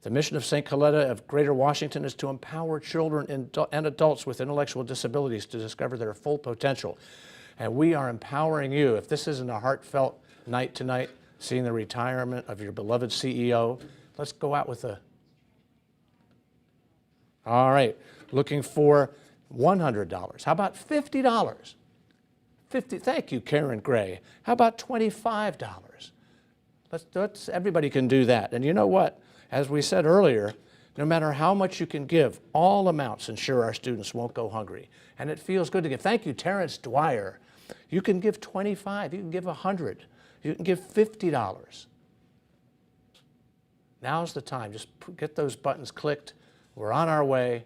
The mission of St. Coletta of Greater Washington is to empower children and adults with intellectual disabilities to discover their full potential. And we are empowering you. If this isn't a heartfelt night tonight, seeing the retirement of your beloved CEO, let's go out with a... All right, looking for $100. How about $50? Thank you, Karen Gray. How about $25? Everybody can do that. And you know what? As we said earlier, no matter how much you can give, all amounts ensure our students won't go hungry. And it feels good to give. Thank you, Terrence Dwyer. You can give $25, you can give $100, you can give $50. Now's the time. Just get those buttons clicked. We're on our way.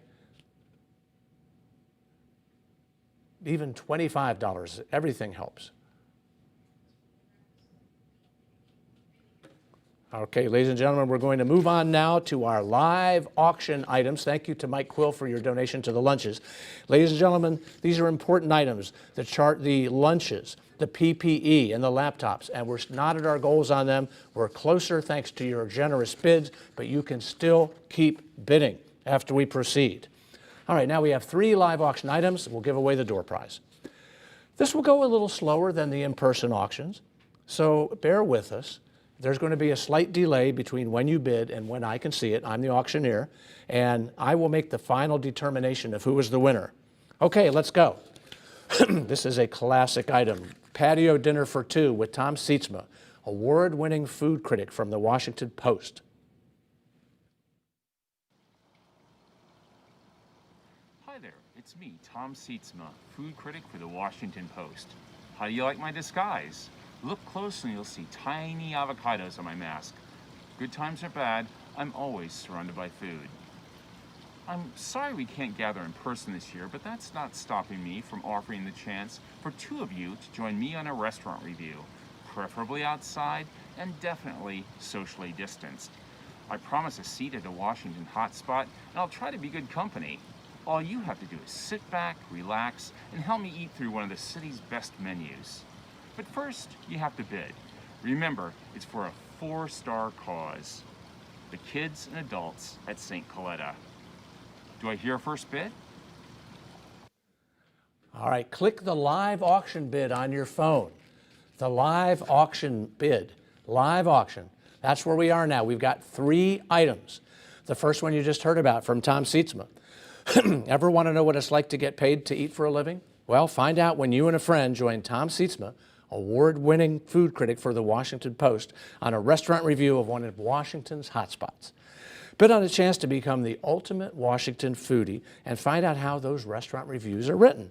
Even $25, everything helps. Okay, ladies and gentlemen, we're going to move on now to our live auction items. Thank you to Mike Quill for your donation to the lunches. Ladies and gentlemen, these are important items. The lunches, the PPE, and the laptops. And we're not at our goals on them. We're closer thanks to your generous bids, but you can still keep bidding after we proceed. All right, now we have 3 live auction items. We'll give away the door prize. This will go a little slower than the in-person auctions, so bear with us. There's going to be a slight delay between when you bid and when I can see it. I'm the auctioneer, and I will make the final determination of who is the winner. Okay, let's go. This is a classic item. Patio dinner for 2 with Tom Sietsma, award-winning food critic from the Washington Post. Hi there, it's me, Tom Sietsma, food critic for the Washington Post. How do you like my disguise? Look closely and you'll see tiny avocados on my mask. Good times or bad, I'm always surrounded by food. I'm sorry we can't gather in person this year, but that's not stopping me from offering the chance for 2 of you to join me on a restaurant review, preferably outside and definitely socially distanced. I promise a seat at a Washington hotspot, and I'll try to be good company. All you have to do is sit back, relax, and help me eat through one of the city's best menus. But first, you have to bid. Remember, it's for a 4-star cause. The kids and adults at St. Coletta. Do I hear a first bid? All right, click the live auction bid on your phone. The live auction bid, live auction. That's where we are now. We've got 3 items. The first one you just heard about from Tom Sietsma. Ever want to know what it's like to get paid to eat for a living? Well, find out when you and a friend join Tom Sietsma, award-winning food critic for the Washington Post, on a restaurant review of one of Washington's hotspots. Bid on a chance to become the ultimate Washington foodie and find out how those restaurant reviews are written.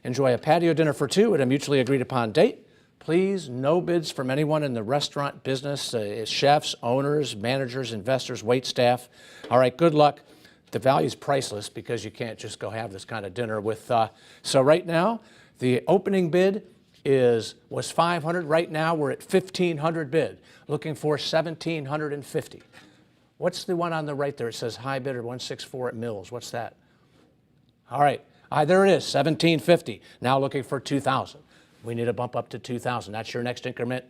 Enjoy a patio dinner for 2 at a mutually agreed-upon date. Please, no bids from anyone in the restaurant business, chefs, owners, managers, investors, wait staff. All right, good luck. The value is priceless because you can't just go have this kind of dinner with... So right now, the opening bid was $500. Right now, we're at $1,500 bid, looking for $1,750. What's the one on the right there? It says high bidder 164 at Mills. What's that? All right, there it is, $1,750. Now looking for $2,000. We need to bump up to $2,000. That's your next increment.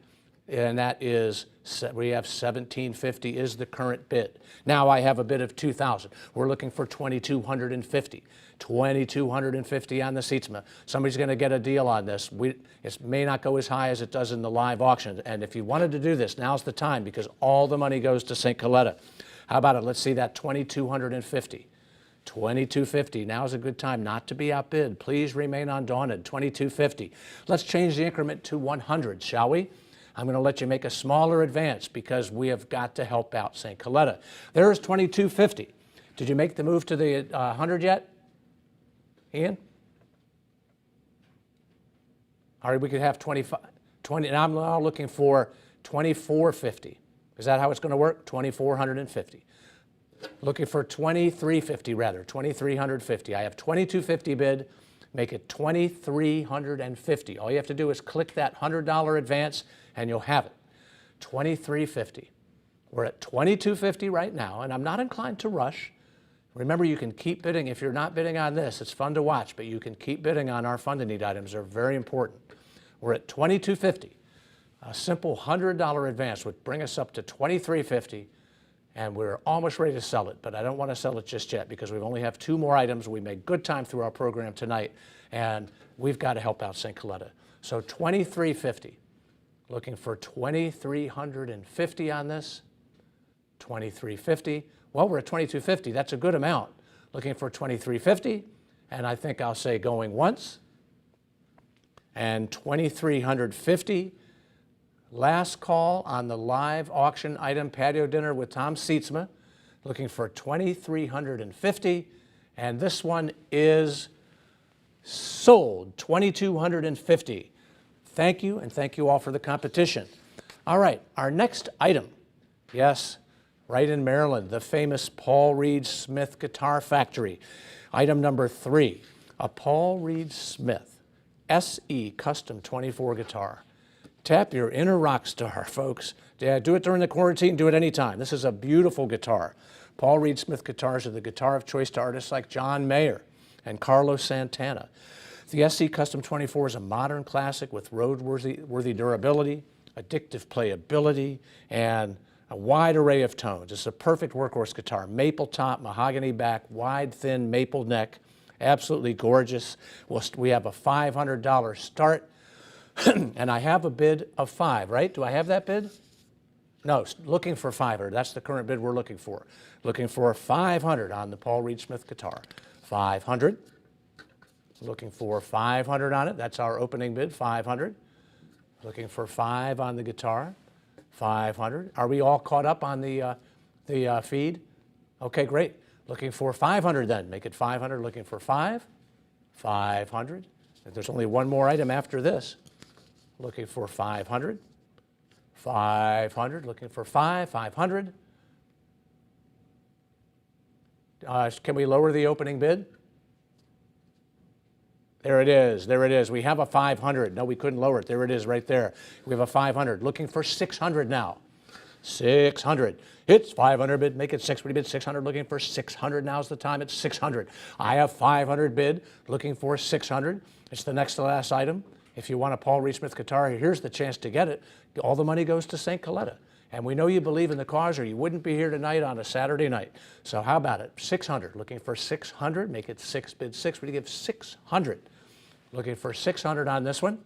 and that is, we have 1750 is the current bid. Now I have a bid of 2,000. We're looking for 2,250. 2,250 on the Seatsma. Somebody's going to get a deal on this. It may not go as high as it does in the live auction. And if you wanted to do this, now's the time because all the money goes to St. Coletta. How about it? Let's see that 2,250. 2,250. Now's a good time not to be outbid. Please remain undaunted. 2,250. Let's change the increment to 100, shall we? I'm going to let you make a smaller advance because we have got to help out St. Coletta. There's 2,250. Did you make the move to the 100 yet? Ian? All right, we could have 25, 20, and I'm now looking for 2,450. Is that how it's going to work? 2,450. Looking for 2,350 rather, 2,350. I have 2,250 bid, make it 2,350. All you have to do is click that $100 advance and you'll have it. 2,350. We're at 2,250 right now, and I'm not inclined to rush. Remember, you can keep bidding. If you're not bidding on this, it's fun to watch, but you can keep bidding on our funding need items. They're very important. We're at 2,250. A simple $100 advance would bring us up to 2,350, and we're almost ready to sell it, but I don't want to sell it just yet because we only have 2 more items. We made good time through our program tonight, and we've got to help out St. Coletta. So 2,350. Looking for 2,350 on this. 2,350. Well, we're at 2,250. That's a good amount. Looking for 2,350, and I think I'll say going once. And 2,350. Last call on the live auction item, patio dinner with Tom Seatsma. Looking for 2,350, and this one is sold. 2,250. Thank you, and thank you all for the competition. All right, our next item. Yes. Right in Maryland, the famous Paul Reed Smith Guitar Factory. Item number 3, a Paul Reed Smith SE Custom 24 guitar. Tap your inner rock star, folks. Yeah, do it during the quarantine, do it anytime. This is a beautiful guitar. Paul Reed Smith guitars are the guitar of choice to artists like John Mayer and Carlos Santana. The SE Custom 24 is a modern classic with roadworthy durability, addictive playability, and a wide array of tones. It's a perfect workhorse guitar. Maple top, mahogany back, wide, thin maple neck. Absolutely gorgeous. We have a $500 start, and I have a bid of 5, right? Do I have that bid? No, looking for 500. That's the current bid we're looking for. Looking for 500 on the Paul Reed Smith guitar. 500. Looking for 500 on it. That's our opening bid, 500. Looking for 5 on the guitar. 500. Are we all caught up on the feed? Okay, great. Looking for 500 then. Make it 500. Looking for 5. 500. There's only one more item after this. Looking for 500. 500. Looking for 5. 500. Can we lower the opening bid? There it is. There it is. We have a 500. No, we couldn't lower it. There it is right there. We have a 500. Looking for 600 now. 600. It's 500 bid. Make it 6. We bid 600. Looking for 600. Now's the time. It's 600. I have 500 bid. Looking for 600. It's the next to last item. If you want a Paul Reed Smith guitar, here's the chance to get it. All the money goes to St. Coletta. And we know you believe in the cause or you wouldn't be here tonight on a Saturday night. So how about it? 600. Looking for 600. Make it 6. Bid 6. We give 600. Looking for 600 on this one.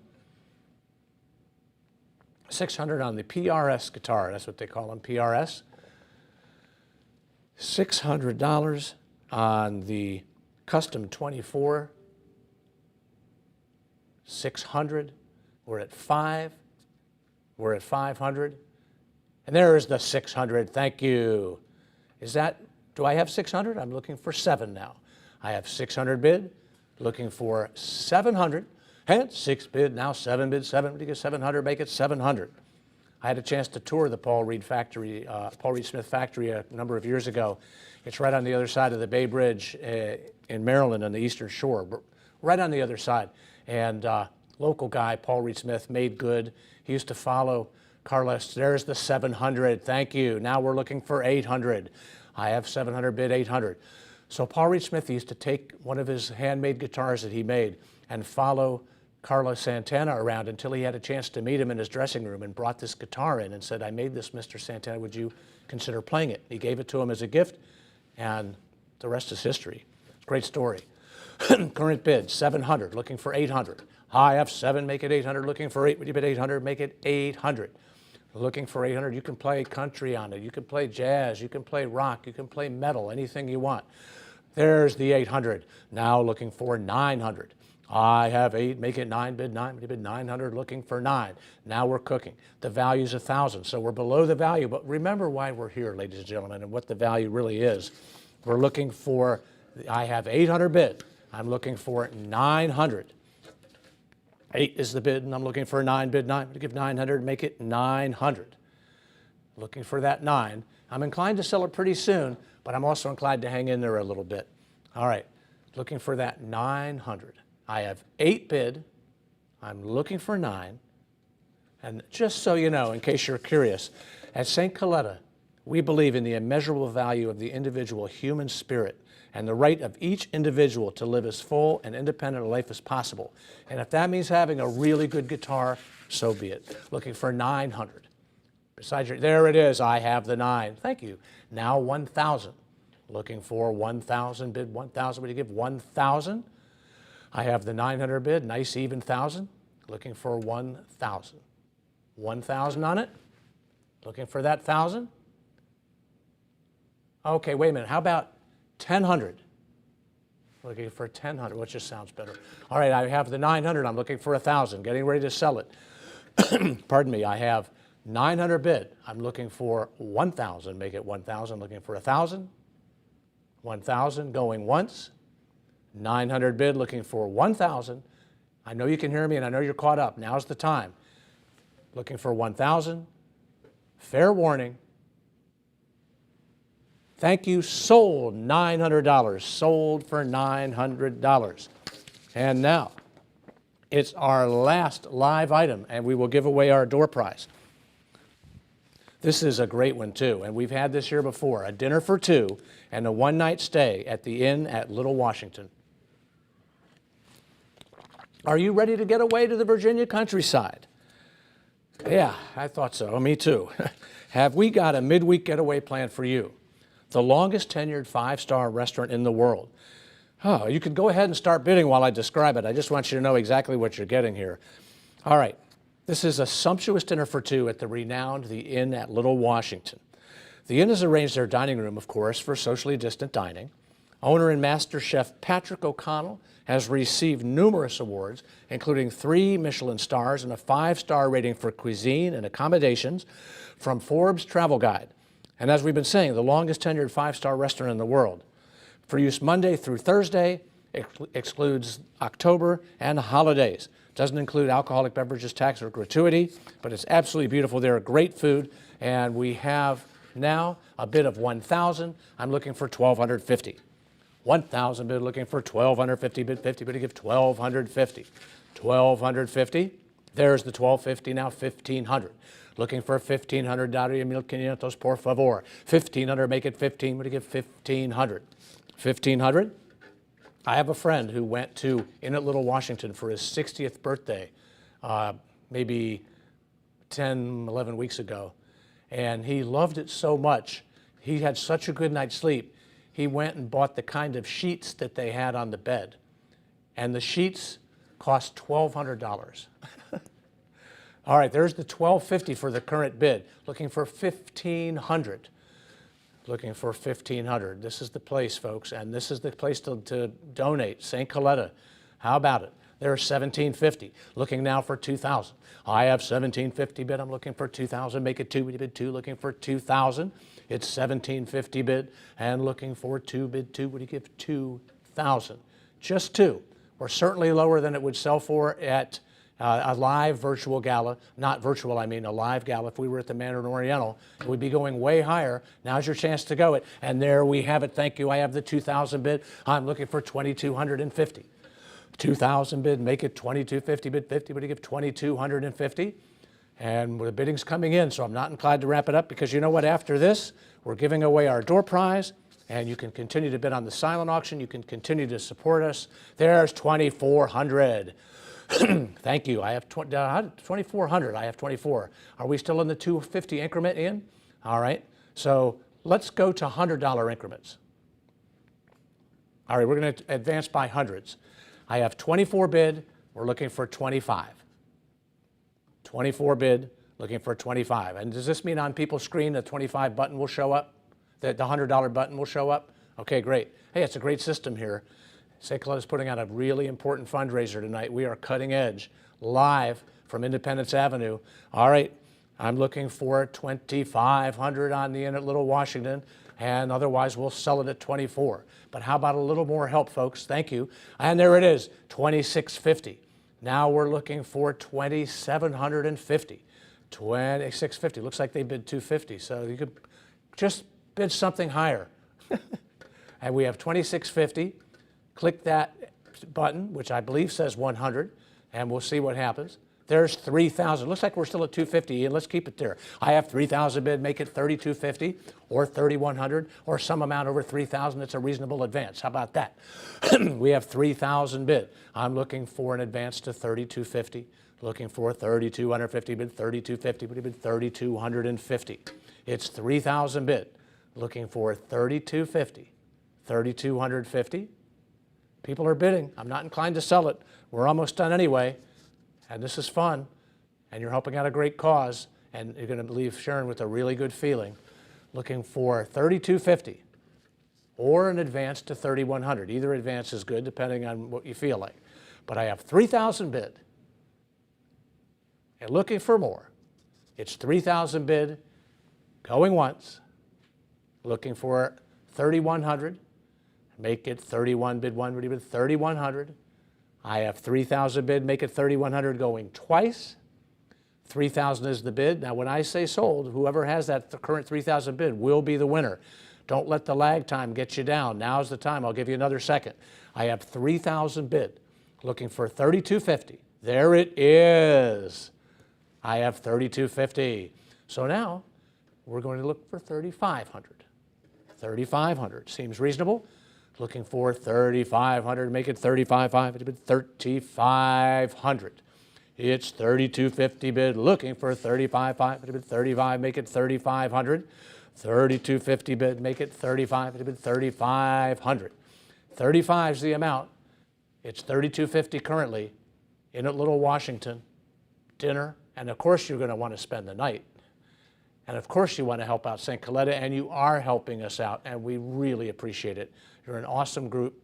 600 on the PRS guitar. That's what they call them, PRS. $600 on the Custom 24. 600. We're at 5. We're at 500. And there's the 600. Thank you. Is that, do I have 600? I'm looking for 7 now. I have 600 bid. Looking for 700. And 6 bid, now 7 bid, 7. You get 700, make it 700. I had a chance to tour the Paul Reed factory, Paul Reed Smith factory a number of years ago. It's right on the other side of the Bay Bridge in Maryland on the Eastern Shore, right on the other side. And local guy, Paul Reed Smith, made good. He used to follow Carlos. There's the 700. Thank you. Now we're looking for 800. I have 700 bid, 800. So Paul Reed Smith used to take one of his handmade guitars that he made and follow Carlos Santana around until he had a chance to meet him in his dressing room and brought this guitar in and said, I made this, Mr. Santana, would you consider playing it? He gave it to him as a gift, and the rest is history. It's a great story. Current bid, 700, looking for 800. I have 7, make it 800, looking for 8, would you bid 800, make it 800. Looking for 800, you can play country on it, you can play jazz, you can play rock, you can play metal, anything you want. There's the 800. Now looking for 900. I have 8, make it 9, bid 9, bid 900, looking for 9. Now we're cooking. The value's 1,000, so we're below the value, but remember why we're here, ladies and gentlemen, and what the value really is. We're looking for, I have 800 bid, I'm looking for 900. 8 is the bid, and I'm looking for 9, bid 9, to give 900, make it 900. Looking for that 9. I'm inclined to sell it pretty soon, but I'm also inclined to hang in there a little bit. All right, looking for that 900. I have 8 bid, I'm looking for 9, and just so you know, in case you're curious, at St. Coletta, we believe in the immeasurable value of the individual human spirit and the right of each individual to live as full and independent a life as possible. And if that means having a really good guitar, so be it. Looking for 900. Besides your, there it is, I have the 9. Thank you. Now 1,000. Looking for 1,000, bid 1,000. Would you give 1,000? I have the 900 bid, nice even 1,000. Looking for 1,000. 1,000 on it. Looking for that 1,000. Okay, wait a minute. How about 1,000? Looking for 1,000, which just sounds better. All right, I have the 900. I'm looking for 1,000. Getting ready to sell it. Pardon me. I have 900 bid. I'm looking for 1,000. Make it 1,000. Looking for 1,000. 1,000 going once. 900 bid. Looking for 1,000. I know you can hear me, and I know you're caught up. Now's the time. Looking for 1,000. Fair warning. Thank you, sold $900, sold for $900. And now, it's our last live item, and we will give away our door prize. This is a great one, too, and we've had this here before, a dinner for 2 and a one-night stay at the Inn at Little Washington. Are you ready to get away to the Virginia countryside? Yeah, I thought so, me too. Have we got a midweek getaway plan for you? The longest tenured 5-star restaurant in the world. Oh, you could go ahead and start bidding while I describe it. I just want you to know exactly what you're getting here. All right, this is a sumptuous dinner for 2 at the renowned The Inn at Little Washington. The Inn has arranged their dining room, of course, for socially distant dining. Owner and master chef Patrick O'Connell has received numerous awards, including 3 Michelin stars and a 5-star rating for cuisine and accommodations from Forbes Travel Guide. And as we've been saying, the longest tenured 5-star restaurant in the world. For use Monday through Thursday, excludes October and holidays. Doesn't include alcoholic beverages, tax, or gratuity, but it's absolutely beautiful. They're great food, and we have now a bid of 1,000. I'm looking for 1,250. 1,000 bid, looking for 1,250, bid 50, but to give 1,250. 1,250. There's the 1,250, now 1,500. Looking for 1,500, $y 1,500, por favor. 1,500, make it 15, but to give 1,500. 1,500. I have a friend who went to Inn at Little Washington for his 60th birthday, maybe 10, 11 weeks ago. And he loved it so much. He had such a good night's sleep. He went and bought the kind of sheets that they had on the bed. And the sheets cost $1,200. All right, there's the $1,250 for the current bid. Looking for 1,500. Looking for 1,500. This is the place, folks, and this is the place to donate. St. Coletta. How about it? There's 1,750. Looking now for 2,000. I have 1,750 bid. I'm looking for 2,000. Make it 2. We bid 2. Looking for 2,000. It's 1,750 bid and looking for 2. Bid 2. Would you give 2,000? Just 2. We're certainly lower than it would sell for at a live virtual gala. Not virtual, I mean a live gala. If we were at the Mandarin Oriental, it would be going way higher. Now's your chance to go it. And there we have it. Thank you. I have the 2,000 bid. I'm looking for 2,250. 2,000 bid, make it 2,250, bid 50, but you give 2,250. And the bidding's coming in, so I'm not inclined to wrap it up because you know what? After this, we're giving away our door prize, and you can continue to bid on the silent auction. You can continue to support us. There's 2,400. Thank you. I have 2,400. I have 24. Are we still in the 250 increment, Ian? All right. So let's go to $100 increments. All right, we're going to advance by hundreds. I have 24 bid. We're looking for 25. 24 bid, looking for 25. And does this mean on people's screen the 25 button will show up? The $100 button will show up? Okay, great. Hey, it's a great system here. St. Coletta is putting out a really important fundraiser tonight. We are cutting edge, live from Independence Avenue. All right, I'm looking for 2,500 on the end at Little Washington, and otherwise we'll sell it at 24. But how about a little more help, folks? Thank you. And there it is, 2,650. Now we're looking for 2,750. 2,650. Looks like they bid 250, so you could just bid something higher. And we have 2,650. Click that button, which I believe says 100, and we'll see what happens. There's 3,000. Looks like we're still at 250, and let's keep it there. I have 3,000 bid, make it 3,250 or 3,100 or some amount over 3,000. It's a reasonable advance. How about that? We have 3,000 bid. I'm looking for an advance to 3,250. Looking for 3,250 bid, 3,250 bid, 3,250. It's 3,000 bid. Looking for 3,250, 3,250. People are bidding. I'm not inclined to sell it. We're almost done anyway. And this is fun. And you're helping out a great cause. And you're going to leave Sharon with a really good feeling. Looking for 3,250 or an advance to 3,100. Either advance is good depending on what you feel like. But I have 3,000 bid. And looking for more. It's 3,000 bid, going once. Looking for 3,100. Make it 31 bid, one bid, 3,100. I have 3,000 bid, make it 3,100 going twice. 3,000 is the bid. Now when I say sold, whoever has that current 3,000 bid will be the winner. Don't let the lag time get you down. Now's the time. I'll give you another second. I have 3,000 bid, looking for 3,250. There it is. I have 3,250. So now we're going to look for 3,500. 3,500 seems reasonable. Looking for 3,500, make it 3,500, bid 3,500. It's 3,250 bid, looking for 3,500, bid 35, make it 3,500. 3,250 bid, make it 35, bid 3,500. 35 is the amount. It's 3,250 currently in at Little Washington. Dinner, and of course you're going to want to spend the night. And of course you want to help out St. Coletta, and you are helping us out, and we really appreciate it. You're an awesome group.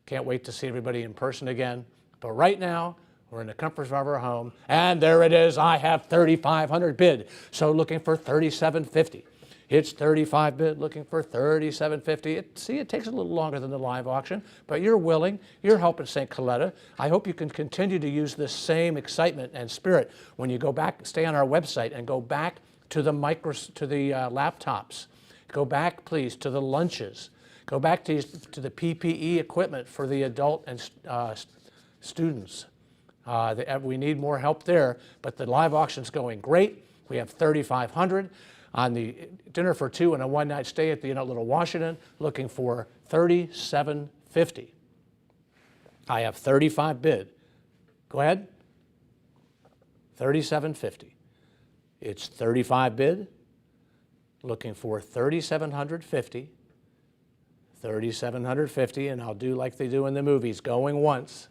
Can't wait to see everybody in person again. But right now, we're in the comforts of our home, and there it is. I have 3,500 bid, so looking for 3,750. It's 35 bid, looking for 3,750. See, it takes a little longer than the live auction, but you're willing. You're helping St. Coletta. I hope you can continue to use this same excitement and spirit when you go back, stay on our website, and go back to the laptops. Go back, please, to the lunches. Go back to the PPE equipment for the adult and students. We need more help there, but the live auction's going great. We have 3,500 on the dinner for two and a one-night stay at the Inn at Little Washington, looking for 3,750. I have 35 bid. Go ahead. 3,750. It's 35 bid, looking for 3,750. 3,750, and I'll do like they do in the movies, going once.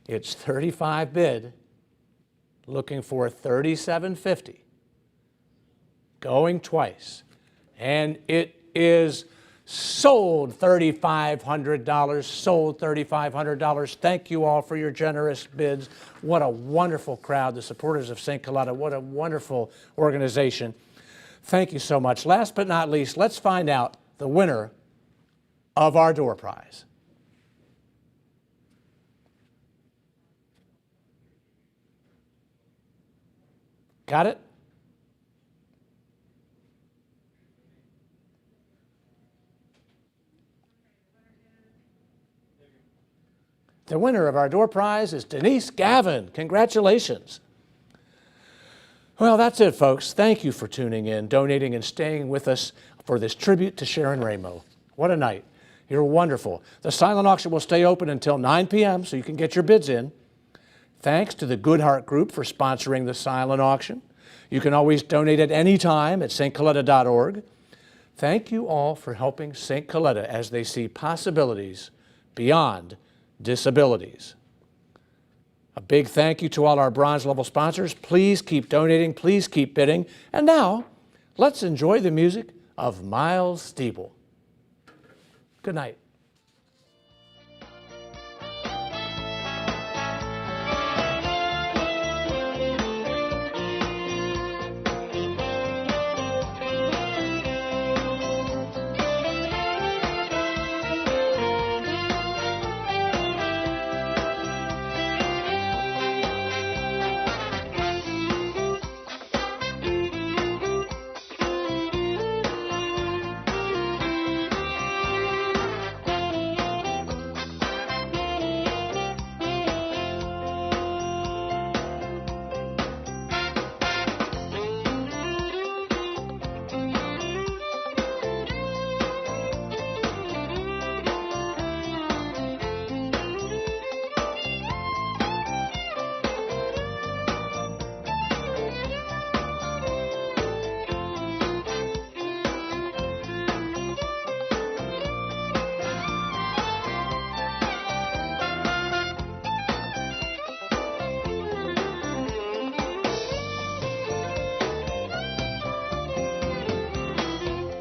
It's 35 bid, looking for 3,750, going twice. And it is sold $3,500, sold $3,500. Thank you all for your generous bids. What a wonderful crowd, the supporters of St. Coletta. What a wonderful organization. Thank you so much. Last but not least, let's find out the winner of our door prize. Got it? The winner of our door prize is Denise Gavin. Congratulations. Well, that's it, folks. Thank you for tuning in, donating, and staying with us for this tribute to Sharon Ramo. What a night. You're wonderful. The silent auction will stay open until 9 p.m., so you can get your bids in. Thanks to the Good Heart Group for sponsoring the silent auction. You can always donate at any time at stcoletta.org. Thank you all for helping St. Coletta as they see possibilities beyond disabilities. A big thank you to all our bronze level sponsors. Please keep donating, please keep bidding. And now, let's enjoy the music of Miles Steeble. Good night.